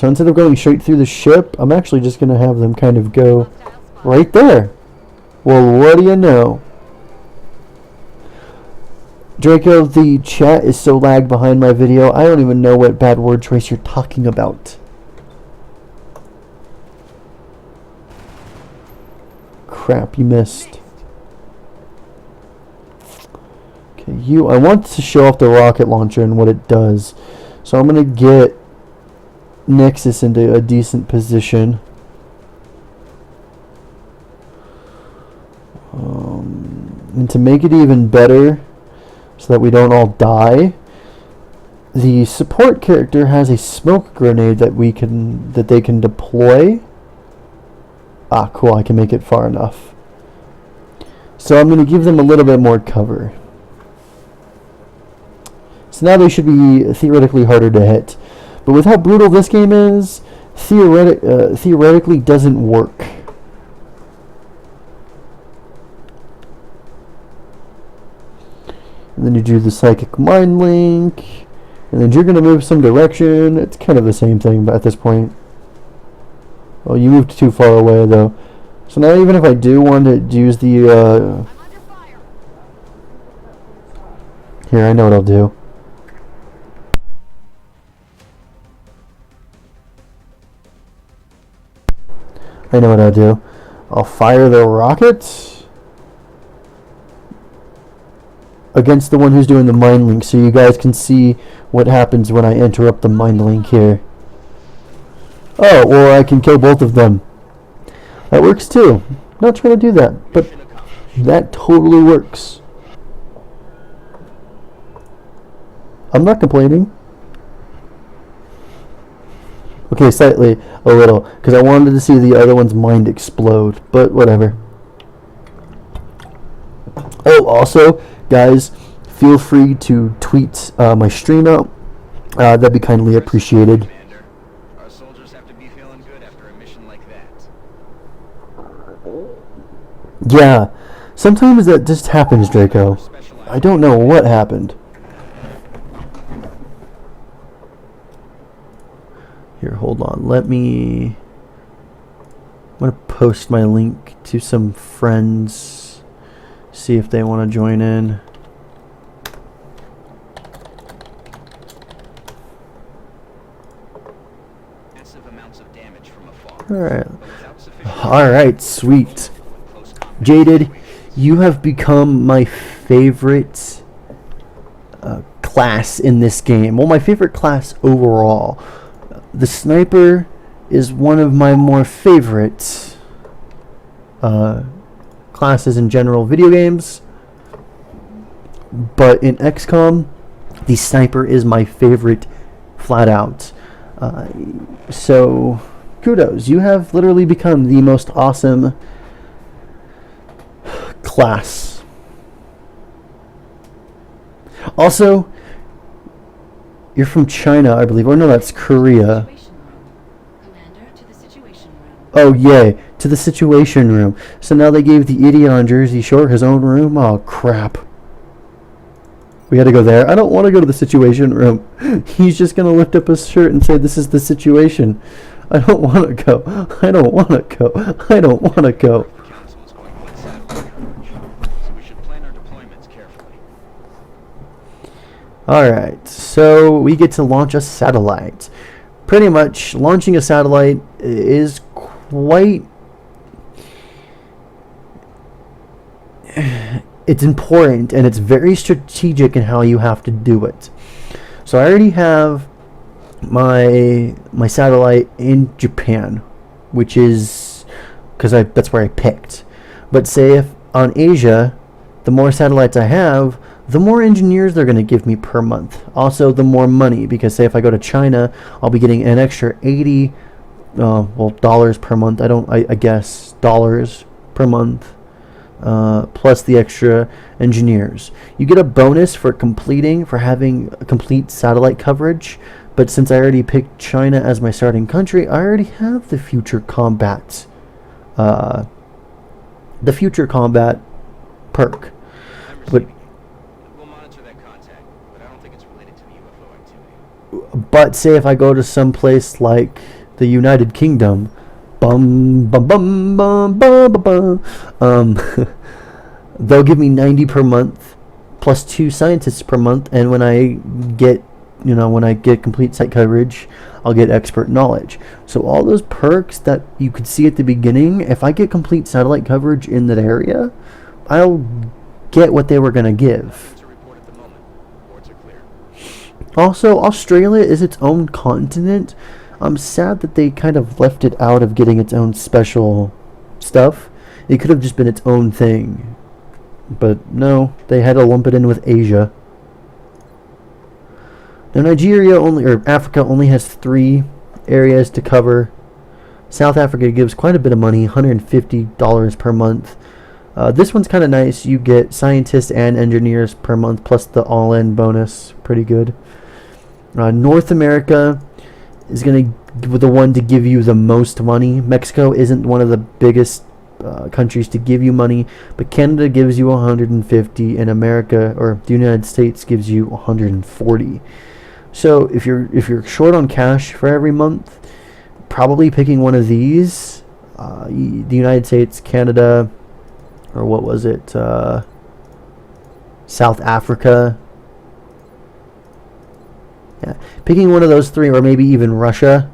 S1: instead of going straight through the ship, I'm actually just going to have them kind of go right there. Well, what do you know? Draco, the chat is so lagged behind my video, I don't even know what bad word choice you're talking about. Crap, you missed. Okay, I want to show off the rocket launcher and what it does. So I'm going to get Nexus into a decent position. And to make it even better, so that we don't all die, the support character has a smoke grenade that they can deploy. Ah, cool, I can make it far enough. So I'm going to give them a little bit more cover. So now they should be theoretically harder to hit. But with how brutal this game is, theoretically doesn't work. And then you do the psychic mind link, and then you're going to move some direction. It's kind of the same thing, but at this point. Well, you moved too far away, though. So now even if I do want to use the, Here, I know what I'll do. I know what I'll do. I'll fire the rocket against the one who's doing the mind link, so you guys can see what happens when I interrupt the mind link here. Oh, or I can kill both of them. That works too. Not trying to do that, but that totally works. I'm not complaining. Okay, slightly, a little, because I wanted to see the other one's mind explode, but whatever. Oh, also, guys, feel free to tweet my stream out. That'd be kindly appreciated.
S4: Commander, our soldiers have to be feeling good after a mission like that.
S1: Yeah, sometimes that just happens, Draco. I don't know what happened. Here, hold on. I'm going to post my link to some friends. See if they want to join in.
S4: Massive amounts of damage from afar.
S1: Alright.
S4: But without sufficient
S1: Alright, sweet.
S4: close combat
S1: Jaded, you have become my favorite class in this game. Well, my favorite class overall. The sniper is one of my more favorite classes in general video games. But in XCOM, the sniper is my favorite flat out. So, kudos. You have literally become the most awesome class. Also, you're from China, I believe. Oh no, that's Korea.
S5: Commander, to the situation room.
S1: Oh yay, to the situation room. So now they gave the idiot on Jersey Shore his own room? Oh crap. We had to go there. I don't want to go to the situation room. He's just going to lift up his shirt and say, this is the situation. I don't want to go. I don't want to go. I don't want to go.
S4: The council is going to let satellite coverage, so we should plan our deployments carefully.
S1: Alright, so we get to launch a satellite. Pretty much, launching a satellite is quite... It's important, and it's very strategic in how you have to do it. So I already have my satellite in Japan, which is... because that's where I picked. But say if on Asia, the more satellites I have, the more engineers they're going to give me per month. Also, the more money, because say if I go to China, I'll be getting an extra dollars per month. I guess dollars per month, plus the extra engineers. You get a bonus for having complete satellite coverage. But since I already picked China as my starting country, I already have the future combat. The future combat perk. But
S4: We'll monitor
S1: But say if I go to some place like the United Kingdom, bum bum bum bum bum bum, they'll give me 90 per month plus 2 scientists per month, and when I get complete site coverage, I'll get expert knowledge. So all those perks that you could see at the beginning, if I get complete satellite coverage in that area, I'll get what they were going to give.
S4: To report at the moment. Reports are clear.
S1: Also, Australia is its own continent. I'm sad that they kind of left it out of getting its own special stuff. It could have just been its own thing. But no, they had to lump it in with Asia. Now Africa only has 3 areas to cover. South Africa gives quite a bit of money, $150 per month. This one's kind of nice. You get scientists and engineers per month, plus the all-in bonus. Pretty good. North America is going to be the one to give you the most money. Mexico isn't one of the biggest countries to give you money, but Canada gives you 150, and America, or the United States, gives you 140. So if you're short on cash for every month, probably picking one of these, the United States, Canada, or what was it, South Africa. Yeah, picking one of those 3, or maybe even Russia,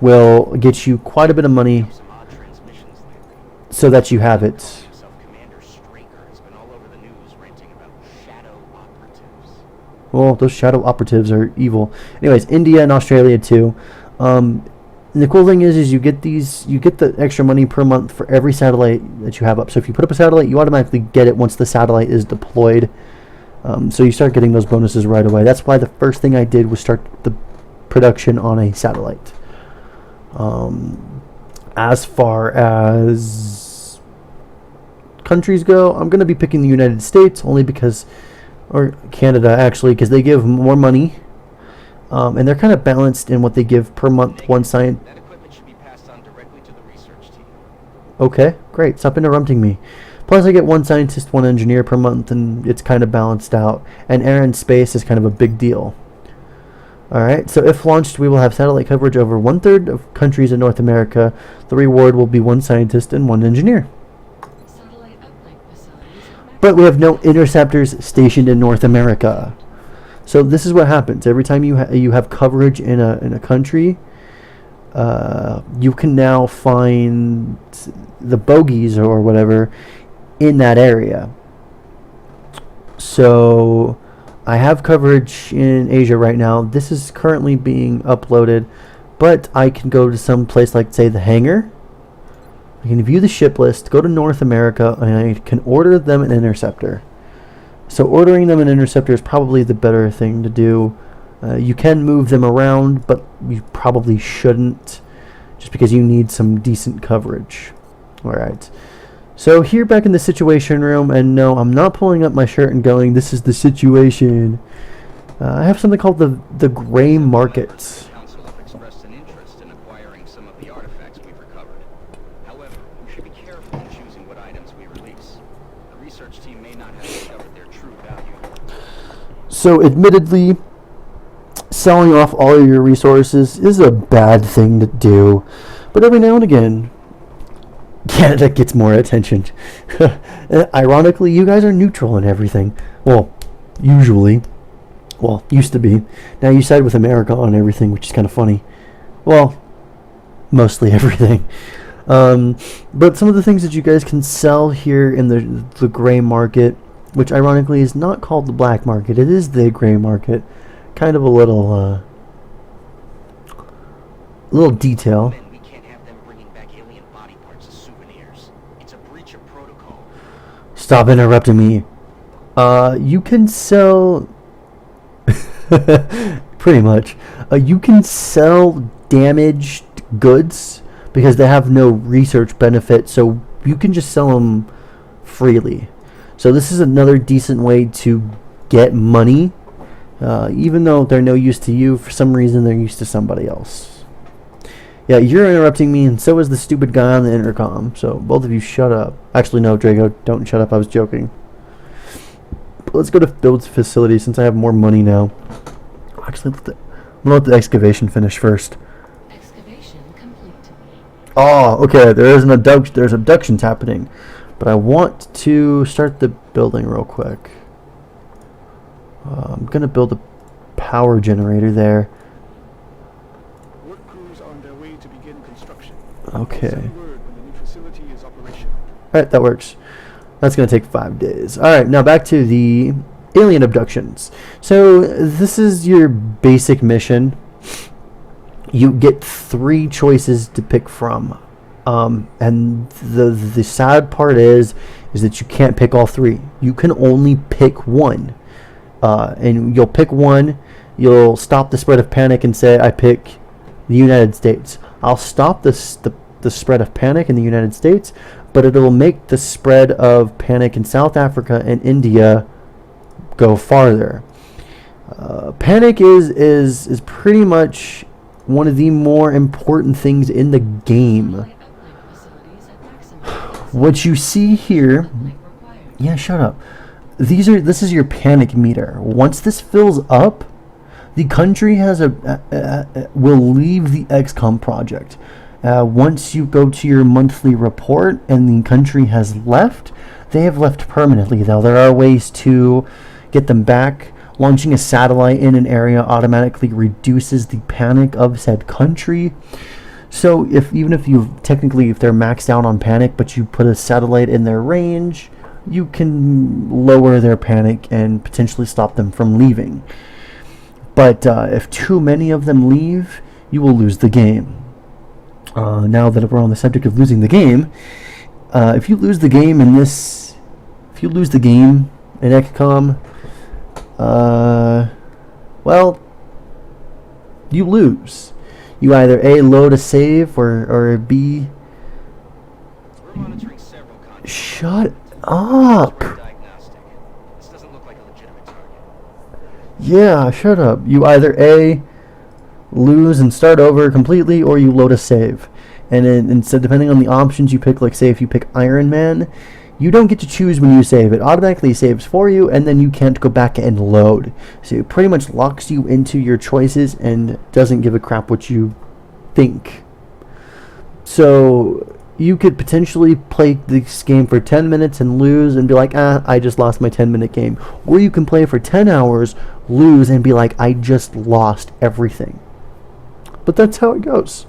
S1: will get you quite a bit of money,
S4: Some odd transmissions lately.
S1: so that you have it.
S4: Himself, Commander Straker, has been all over the news ranting about shadow operatives.
S1: Well, those shadow operatives are evil. Anyways, India and Australia too. And the cool thing is you get the extra money per month for every satellite that you have up. So if you put up a satellite, you automatically get it once the satellite is deployed. So you start getting those bonuses right away. That's why the first thing I did was start the production on a satellite. As far as countries go, I'm going to be picking the United States only because, or Canada actually, because they give more money. And they're kind of balanced in what they give per month. One science.
S4: That equipment should be passed on directly to the research team.
S1: Okay, great. Stop interrupting me. Plus, I get 1 scientist, 1 engineer per month, and it's kind of balanced out. And air and space is kind of a big deal. Alright, so if launched, we will have satellite coverage over 1/3 of countries in North America. The reward will be 1 scientist and 1 engineer.
S5: Satellite uplink facilities.
S1: But we have no interceptors stationed in North America. So this is what happens. Every time you have coverage in a country, you can now find the bogeys or whatever in that area. So I have coverage in Asia right now. This is currently being uploaded, but I can go to some place like, say, the hangar. I can view the ship list, go to North America, and I can order them an interceptor. So ordering them an interceptor is probably the better thing to do. You can move them around, but you probably shouldn't, just because you need some decent coverage. Alright. So here back in the situation room, and no, I'm not pulling up my shirt and going, this is the situation. I have something called the gray market.
S4: The Council have expressed an interest in acquiring some of the artifacts we've recovered. However, we should be careful in choosing what items we release. The research team may not have discovered their true value.
S1: So admittedly, selling off all of your resources is a bad thing to do, but every now and again, Canada gets more attention. Ironically, you guys are neutral in everything. Well, usually. Well, used to be. Now you side with America on everything, which is kind of funny. Well, mostly everything. But some of the things that you guys can sell here in the gray market, which ironically is not called the black market, it is the gray market. Kind of a little detail.
S4: We can't have them bringing back alien body parts as souvenirs. It's a breach of protocol.
S1: Stop interrupting me. You can sell... pretty much. You can sell damaged goods because they have no research benefit, so you can just sell them freely. So this is another decent way to get money, even though they're no use to you. For some reason, they're used to somebody else. Yeah, you're interrupting me, and so is the stupid guy on the intercom. So both of you shut up. Actually, no, Drago, don't shut up. I was joking. But let's go to build facilities since I have more money now. Actually, I'm gonna let the excavation finish first.
S5: Excavation complete.
S1: Oh, okay. There's abductions happening, but I want to start the building real quick. I'm gonna build a power generator there.
S8: Work crews on their way to begin construction.
S1: Okay.
S8: Send word when the new facility is operational.
S1: All right, that works. That's gonna take 5 days. All right, now back to the alien abductions. So this is your basic mission. You get 3 choices to pick from, and the sad part is that you can't pick all 3. You can only pick one, and you'll pick one. You'll stop the spread of panic and say, "I pick the United States." I'll stop the spread of panic in the United States, but it'll make the spread of panic in South Africa and India go farther. Panic is pretty much one of the more important things in the game.
S5: Uplink facilities at maximum.
S1: What you see here,
S5: Uplink required.
S1: yeah, shut up. This is your panic meter. Once this fills up, the country will leave the XCOM project. Once you go to your monthly report and the country has left, they have left permanently. Now there are ways to get them back. Launching a satellite in an area automatically reduces the panic of said country. So if they're maxed out on panic, but you put a satellite in their range, you can lower their panic and potentially stop them from leaving. But if too many of them leave, you will lose the game. Now that we're on the subject of losing the game, if you lose the game in XCOM, well, you lose. You either A, load a save, or B...
S4: We're monitoring several contacts.
S1: Shut up!
S4: Diagnostic. This doesn't look like a legitimate target.
S1: Yeah, shut up. You either A, lose and start over completely, or you load a save. And instead, depending on the options you pick, like say if you pick Iron Man, you don't get to choose when you save. It automatically saves for you, and then you can't go back and load. So it pretty much locks you into your choices and doesn't give a crap what you think. So you could potentially play this game for 10 minutes and lose and be like, I just lost my 10-minute game. Or you can play for 10 hours, lose, and be like, I just lost everything. But that's how it goes.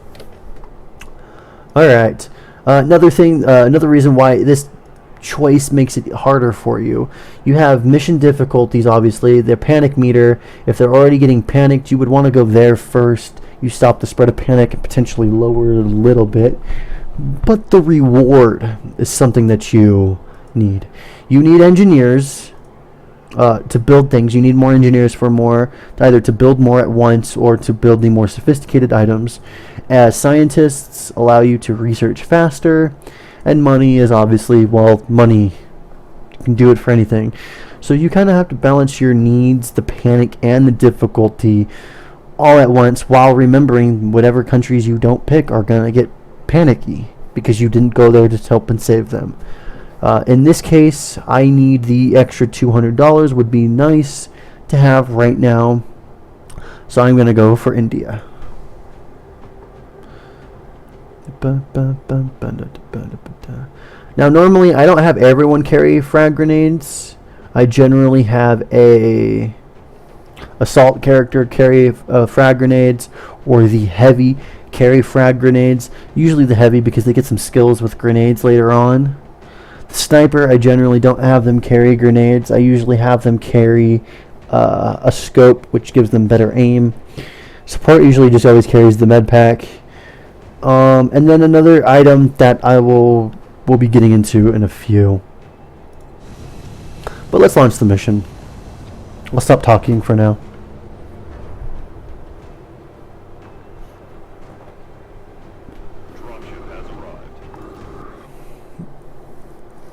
S1: Alright. Another reason why this choice makes it harder for you. You have mission difficulties, obviously. Their panic meter. If they're already getting panicked, you would want to go there first. You stop the spread of panic and potentially lower it a little bit. But the reward is something that you need. You need engineers to build things. You need more engineers either to build more at once or to build the more sophisticated items. As scientists allow you to research faster, and money is obviously, money. You can do it for anything. So you kind of have to balance your needs, the panic, and the difficulty all at once, while remembering whatever countries you don't pick are going to get panicky because you didn't go there to help and save them. In this case, I need the extra $200. Would be nice to have right now. So I'm going to go for India. Now normally I don't have everyone carry frag grenades. I generally have a assault character carry frag grenades, or the heavy carry frag grenades. Usually the heavy, because they get some skills with grenades later on. The sniper, I generally don't have them carry grenades. I usually have them carry a scope, which gives them better aim. Support usually just always carries the med pack. And then another item that we'll be getting into in a few. But let's launch the mission. I'll stop talking for now.
S7: Dropship has arrived.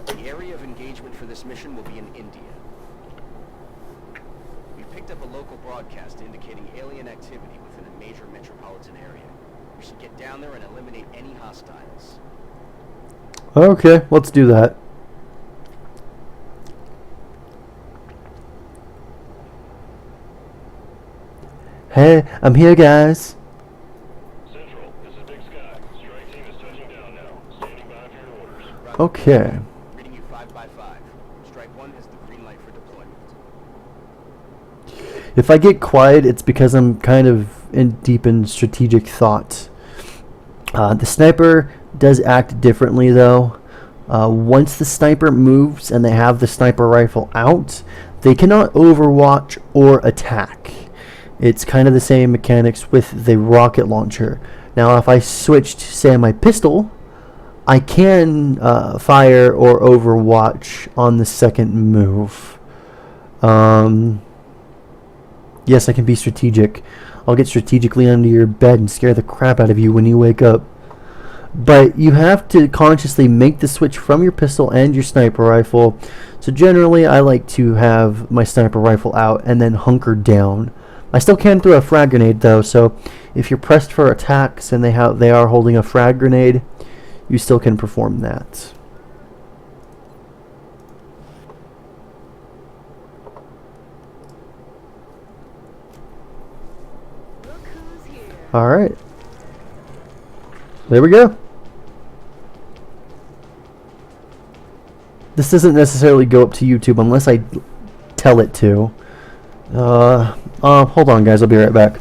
S4: The area of engagement for this mission will be in India. We picked up a local broadcast indicating alien activity within a major metropolitan area. We should get down there and eliminate any hostiles.
S1: Okay, let's do that. Hey, I'm here, guys.
S10: Central, this is Big Sky. Strike team is touching down now. Standing by for your orders.
S4: Roger.
S1: Okay.
S4: Reading you 5 by 5. Strike 1 has the green light for deployment.
S1: If I get quiet, it's because I'm kind of deep in strategic thought. The sniper does act differently, though. Once the sniper moves and they have the sniper rifle out, they cannot overwatch or attack. It's kind of the same mechanics with the rocket launcher. Now, if I switched, say, my pistol, I can fire or overwatch on the second move. Yes, I can be strategic. I'll get strategically under your bed and scare the crap out of you when you wake up. But you have to consciously make the switch from your pistol and your sniper rifle. So generally, I like to have my sniper rifle out and then hunker down. I still can throw a frag grenade though, so if you're pressed for attacks and they are holding a frag grenade, you still can perform that. Alright. There we go. This doesn't necessarily go up to YouTube unless I tell it to. Hold on, guys. I'll be right back.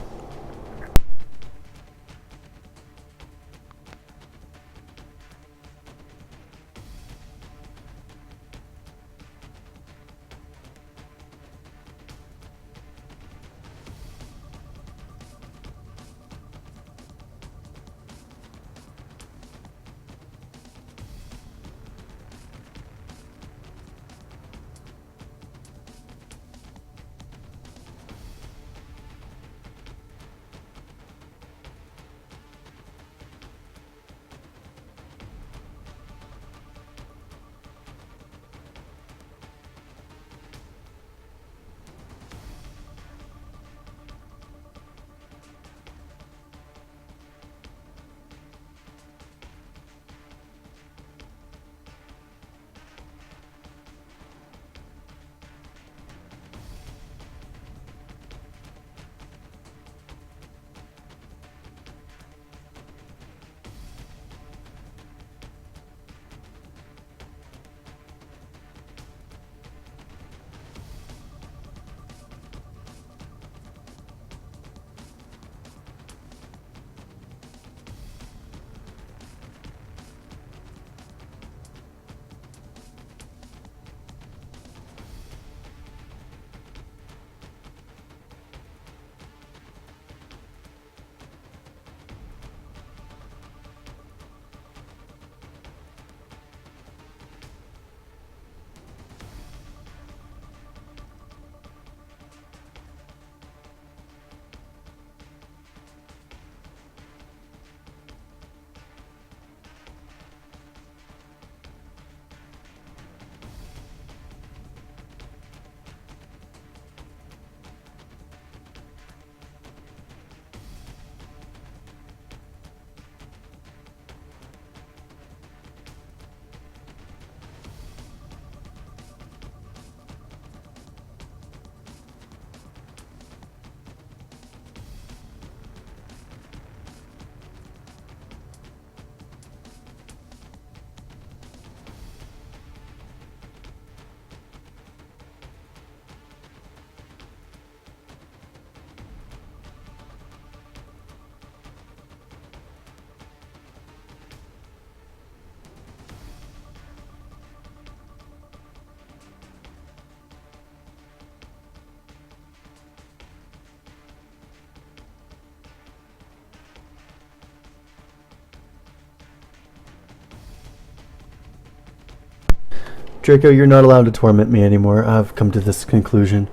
S1: Draco, you're not allowed to torment me anymore. I've come to this conclusion.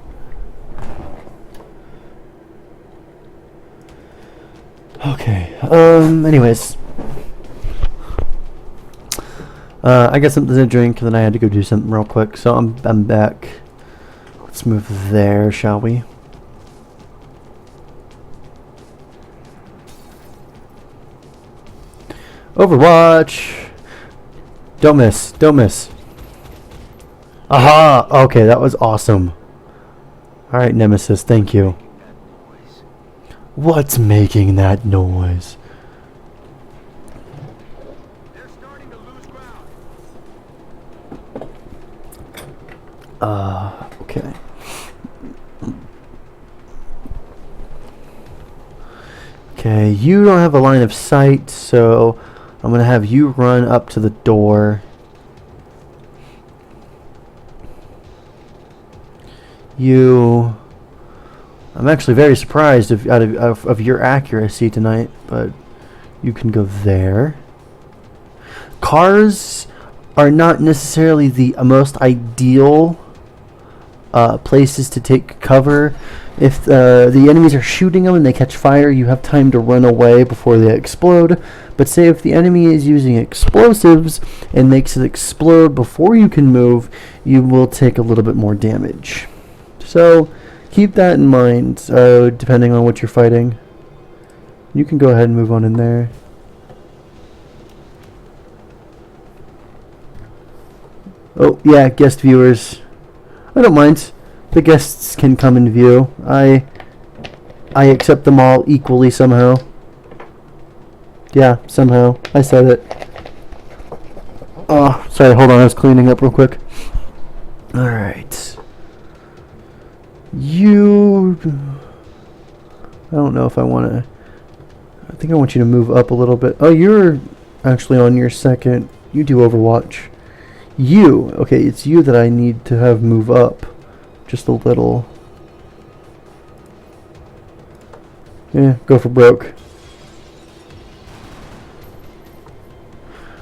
S1: Okay. Anyways. I got something to drink, and then I had to go do something real quick, so I'm back. Let's move there, shall we? Overwatch! Don't miss. Don't miss. Aha! Okay, that was awesome. Alright, Nemesis, thank you. What's making that noise?
S8: They're starting to lose ground.
S1: Okay. Okay, you don't have a line of sight, so I'm gonna have you run up to the door. I'm actually very surprised of your accuracy tonight, but you can go there. Cars are not necessarily the most ideal places to take cover. If the enemies are shooting them and they catch fire, you have time to run away before they explode. But say if the enemy is using explosives and makes it explode before you can move, you will take a little bit more damage. So keep that in mind, depending on what you're fighting. You can go ahead and move on in there. Oh, yeah, guest viewers. I don't mind. The guests can come and view. I accept them all equally somehow. Yeah, somehow. I said it. Oh, sorry, hold on. I was cleaning up real quick. Alright. I don't know if I want to... I think I want you to move up a little bit. Oh, you're actually on your second. You do Overwatch. Okay, it's you that I need to have move up. Just a little. Yeah, go for broke.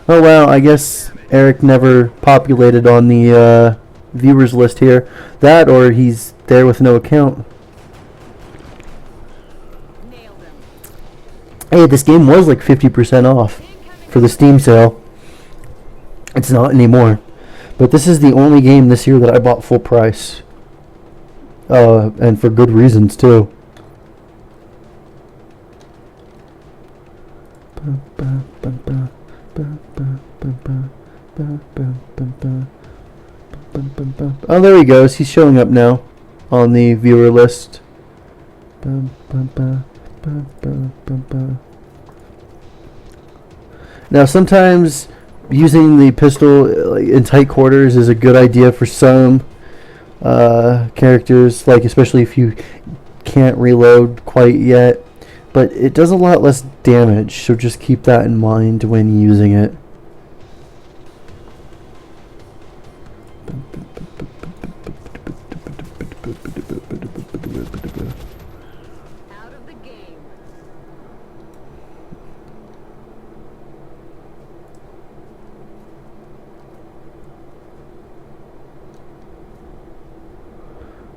S1: Oh wow, I guess Eric never populated on the viewers list here. That or he's there with no account. Hey, this game was like 50% off for the Steam sale. It's not anymore. But this is the only game this year that I bought full price. And for good reasons too. Oh, there he goes. He's showing up now on the viewer list. Now, sometimes using the pistol in tight quarters is a good idea for some characters, like especially if you can't reload quite yet. But it does a lot less damage, so just keep that in mind when using it.
S5: Out of the game.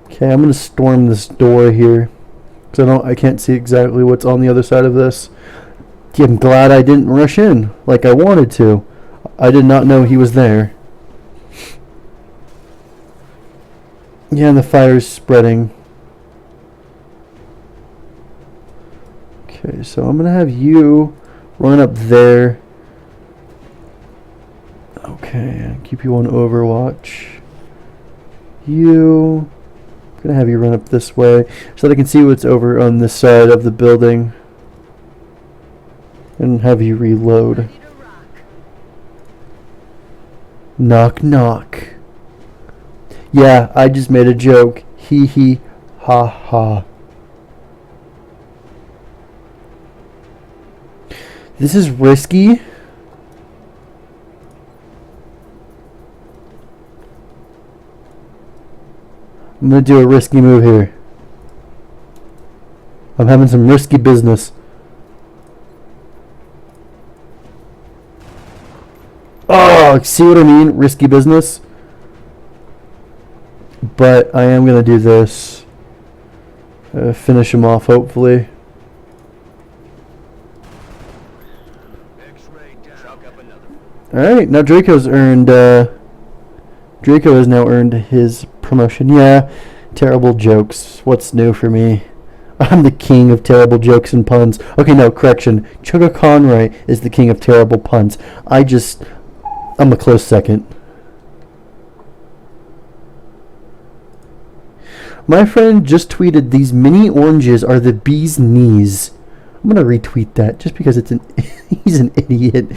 S1: Okay, I'm gonna storm this door here. I can't see exactly what's on the other side of this. Yeah, I'm glad I didn't rush in like I wanted to. I did not know he was there. Yeah, and the fire's spreading. Okay, so I'm gonna have you run up there. Okay, keep you on Overwatch. I'm gonna have you run up this way so that I can see what's over on this side of the building and have you reload. Knock knock. Yeah, I just made a joke. Hee hee ha ha. This is risky. I'm gonna do a risky move here. I'm having some risky business. Oh, see what I mean? Risky business. But I am gonna do this. Finish him off, hopefully. Alright, now Draco's earned, Draco has now earned his promotion. Yeah, terrible jokes. What's new for me? I'm the king of terrible jokes and puns. Okay, no, correction. Chugga Conroy is the king of terrible puns. I'm a close second. My friend just tweeted, "These mini oranges are the bee's knees." I'm gonna retweet that just because it's he's an idiot.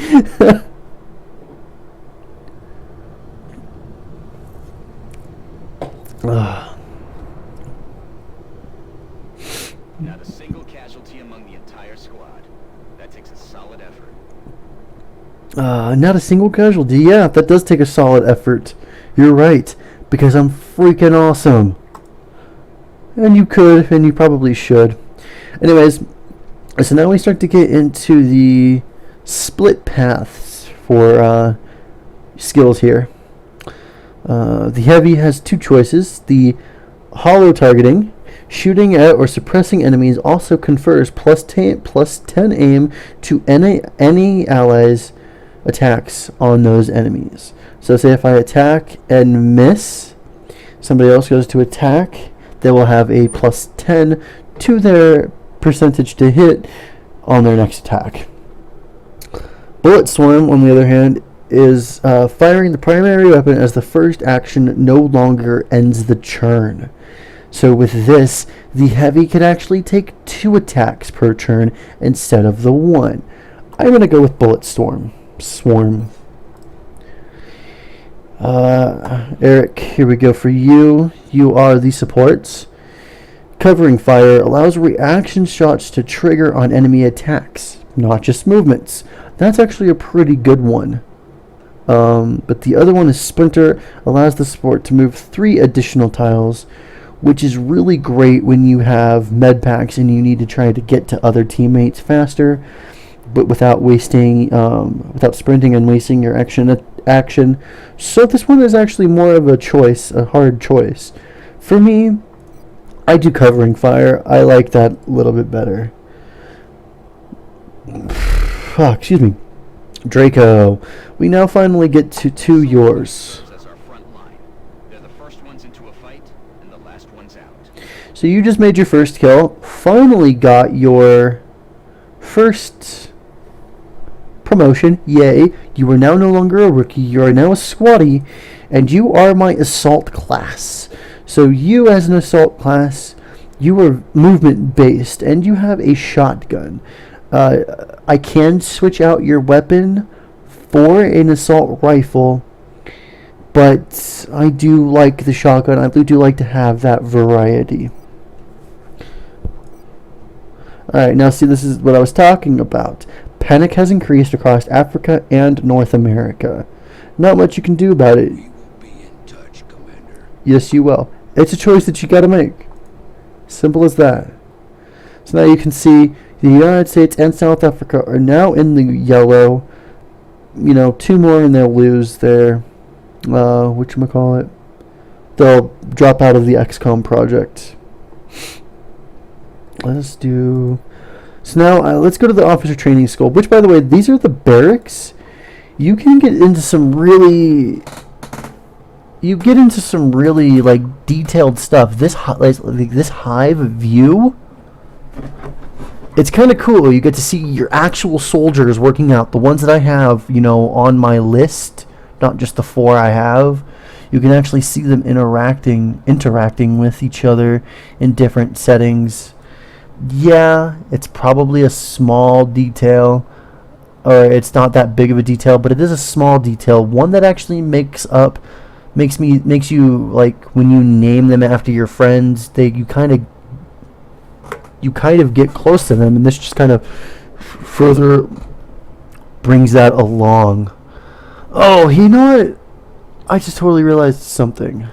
S4: Not a single casualty among the entire squad. That takes a solid effort.
S1: Not a single casualty. Yeah, that does take a solid effort. You're right, because I'm freaking awesome. And you could, and you probably should. Anyways, so now we start to get into the split paths for skills here. The heavy has two choices. The hollow targeting, shooting at or suppressing enemies, also confers plus 10 aim to any allies' attacks on those enemies. So say if I attack and miss, somebody else goes to attack, they will have a plus 10 to their percentage to hit on their next attack. Bullet Storm, on the other hand, is firing the primary weapon as the first action no longer ends the turn. So with this, the heavy can actually take 2 attacks per turn instead of the 1. I'm going to go with Bullet Swarm. Eric, here we go for you. You are the supports. Covering fire allows reaction shots to trigger on enemy attacks, not just movements. That's actually a pretty good one. But the other one is Splinter, allows the support to move 3 additional tiles, which is really great when you have med packs and you need to try to get to other teammates faster, but without sprinting and wasting your action. So this one is actually more of a choice, a hard choice. For me, I do covering fire. I like that a little bit better. Excuse me. Draco. We now finally get to yours.
S4: As our front line. They're the first ones into a fight and the last ones out.
S1: So you just made your first kill. Finally got your first promotion. Yay. You are now no longer a rookie. You are now a squatty. And you are my assault class. So you as an assault class, you are movement based and you have a shotgun. I can switch out your weapon for an assault rifle, but I do like the shotgun. I do like to have that variety. Alright, now see, this is what I was talking about. Panic has increased across Africa and North America. Not much you can do about it.
S9: We will be in touch, Commander.
S1: Yes, you will. It's a choice that you gotta make. Simple as that. So now you can see the United States and South Africa are now in the yellow. 2 more and they'll lose their, whatchamacallit? They'll drop out of the XCOM project. Let's do... So now, let's go to the officer training school, which, by the way, these are the barracks. You can get into some really... like, detailed stuff. This hive view... It's kind of cool. You get to see your actual soldiers working out. The ones that I have, on my list, not just the 4 I have. You can actually see them interacting with each other in different settings. Yeah, it's probably a small detail, or it's not that big of a detail, but it is a small detail. One that actually makes you, like, when you name them after your friends, you kind of get close to them, and this just kind of further brings that along. Oh, you know what? I just totally realized something.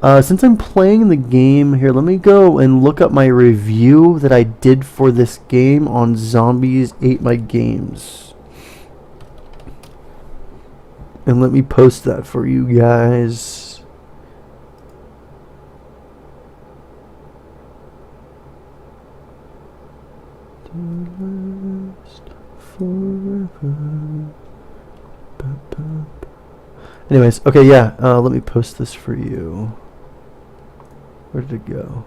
S1: Since I'm playing the game here, let me go and look up my review that I did for this game on Zombies Ate My Games. And let me post that for you guys. Anyways, okay, yeah, let me post this for you. Where did it go?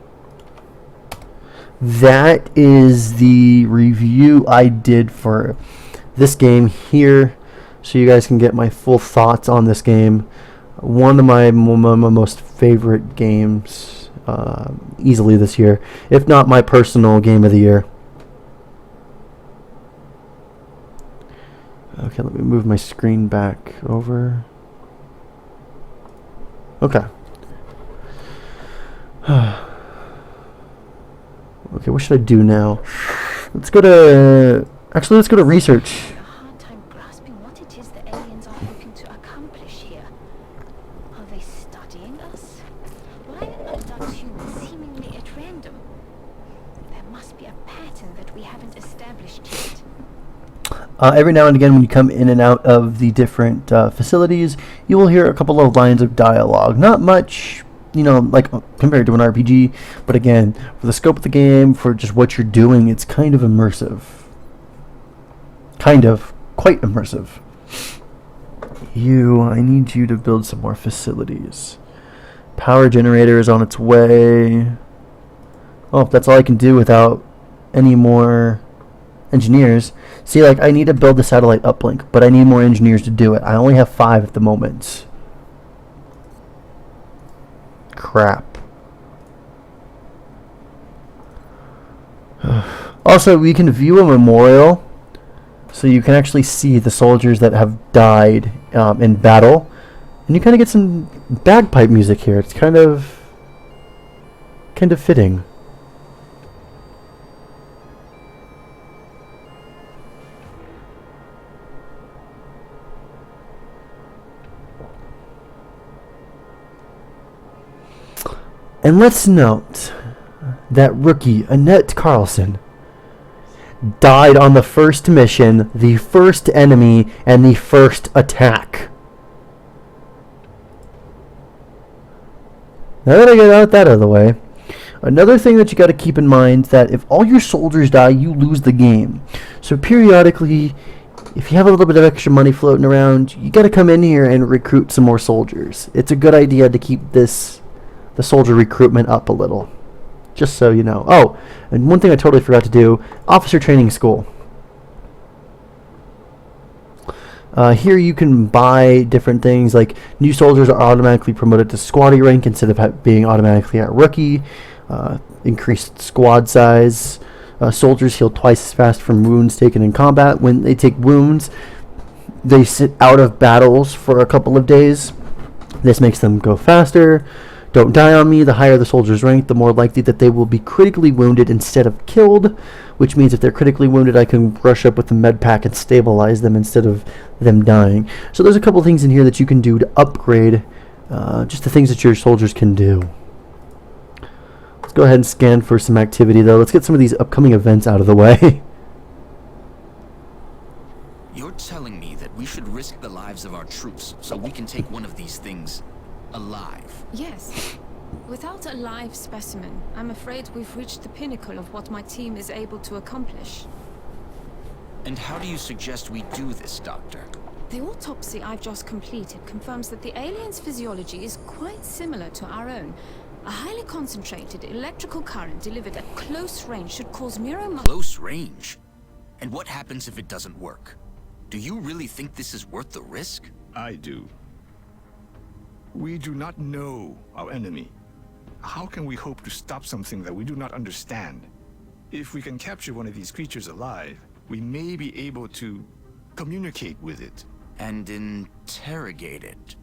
S1: That is the review I did for this game here, so you guys can get my full thoughts on this game. One of my most favorite games easily this year, if not my personal game of the year. Okay, let me move my screen back over. Okay. Okay, what should I do now? Let's go to... Actually, let's go to research.
S2: A hard time grasping what it is the aliens are hoping to accomplish here. Are they studying us? Why abduct humans seemingly at random? There must be a pattern that we haven't established yet.
S1: Every now and again, when you come in and out of the different facilities, you will hear a couple of lines of dialogue. Not much, like compared to an RPG, but again, for the scope of the game, for just what you're doing, it's kind of immersive. Quite immersive. I need you to build some more facilities. Power generator is on its way. Oh, that's all I can do without any more engineers. See, like, I need to build the satellite uplink, but I need more engineers to do it. I only have 5 at the moment. Crap. Also, we can view a memorial, so you can actually see the soldiers that have died in battle, and you kind of get some bagpipe music here. It's kind of fitting. And let's note that rookie Annette Carlson died on the first mission, the first enemy, and the first attack. Now that I get that out of the way, another thing that you got to keep in mind that if all your soldiers die, you lose the game. So periodically, if you have a little bit of extra money floating around, you got to come in here and recruit some more soldiers. It's a good idea to keep the soldier recruitment up a little, just so you know. Oh, and one thing I totally forgot to do, officer training school. Here you can buy different things, like new soldiers are automatically promoted to squaddy rank instead of being automatically at rookie. Increased squad size. Soldiers heal twice as fast from wounds taken in combat. When they take wounds, they sit out of battles for a couple of days. This makes them go faster. Don't die on me. The higher the soldier's rank, the more likely that they will be critically wounded instead of killed, which means if they're critically wounded, I can rush up with the med pack and stabilize them instead of them dying. So there's a couple things in here that you can do to upgrade just the things that your soldiers can do. Let's go ahead and scan for some activity, though. Let's get some of these upcoming events out of the way.
S3: You're telling me that we should risk the lives of our troops so we can take one of these things alive?
S6: Yes. Without a live specimen, I'm afraid we've reached the pinnacle of what my team is able to accomplish.
S3: And how do you suggest we do this, Doctor?
S6: The autopsy I've just completed confirms that the alien's physiology is quite similar to our own. A highly concentrated electrical current delivered at close range should cause
S3: Close range? And what happens if it doesn't work? Do you really think this is worth the risk?
S7: I do. We do not know our enemy. How can we hope to stop something that we do not understand? If we can capture one of these creatures alive, we may be able to communicate with it.
S3: And interrogate it.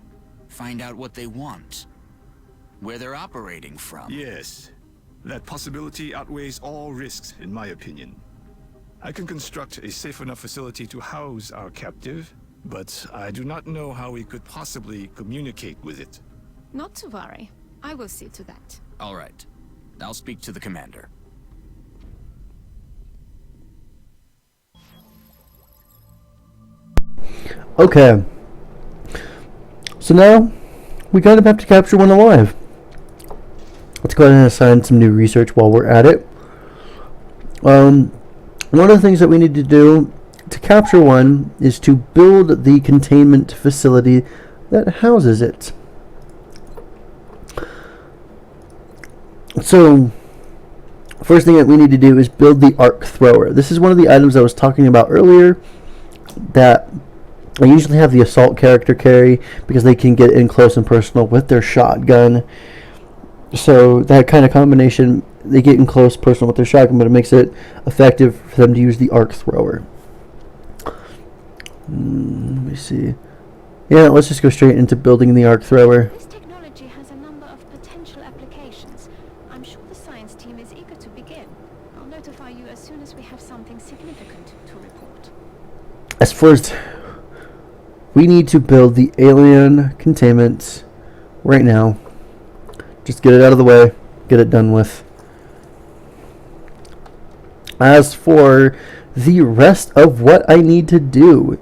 S3: Find out what they want. Where they're operating from.
S7: Yes. That possibility outweighs all risks, in my opinion. I can construct a safe enough facility to house our captive, but I do not know how we could possibly communicate with it.
S6: Not to worry. I will see to that.
S3: All right. I'll speak to the commander.
S1: Okay. So now, we kind of have to capture one alive. Let's go ahead and assign some new research while we're at it. One of the things that we need to do to capture one is to build the containment facility that houses it. So, first thing that we need to do is build the arc thrower. This is one of the items I was talking about earlier that I usually have the assault character carry because they can get in close and personal with their shotgun. So that kind of combination, they get in close personal with their shotgun, but it makes it effective for them to use the arc thrower. Let me see. Yeah, let's just go straight into building the arc thrower.
S2: This technology has a number of potential applications. I'm sure the science team is eager to begin. I'll notify you as soon as we have something significant to report.
S1: As first, we need to build the alien containment right now. Just get it out of the way, get it done with. As for the rest of what I need to do,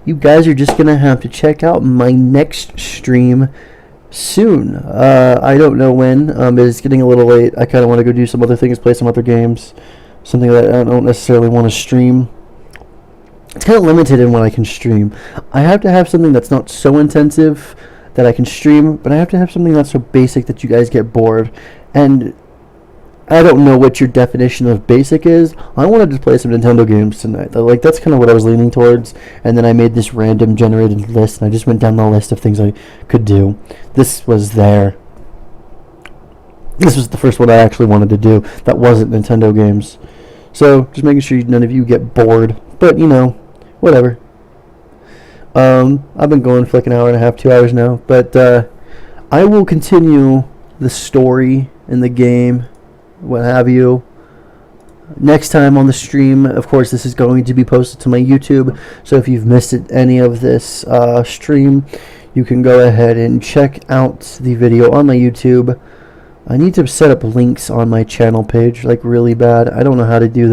S1: you guys are just going to have to check out my next stream soon. I don't know when. It's getting a little late. I kind of want to go do some other things, play some other games. Something that I don't necessarily want to stream. It's kind of limited in what I can stream. I have to have something that's not so intensive that I can stream, but I have to have something that's so basic that you guys get bored. And I don't know what your definition of basic is. I wanted to play some Nintendo games tonight. Like, that's kind of what I was leaning towards. And then I made this random generated list, and I just went down the list of things I could do. This was there. This was the first one I actually wanted to do that wasn't Nintendo games. So, just making sure none of you get bored. But, you know, whatever. I've been going for like an hour and a half, 2 hours now. But I will continue the story in the game, what have you, next time on the stream. Of course, this is going to be posted to my YouTube. So if you've missed any of this stream, you can go ahead and check out the video on my YouTube. I need to set up links on my channel page, like really bad. I don't know how to do that.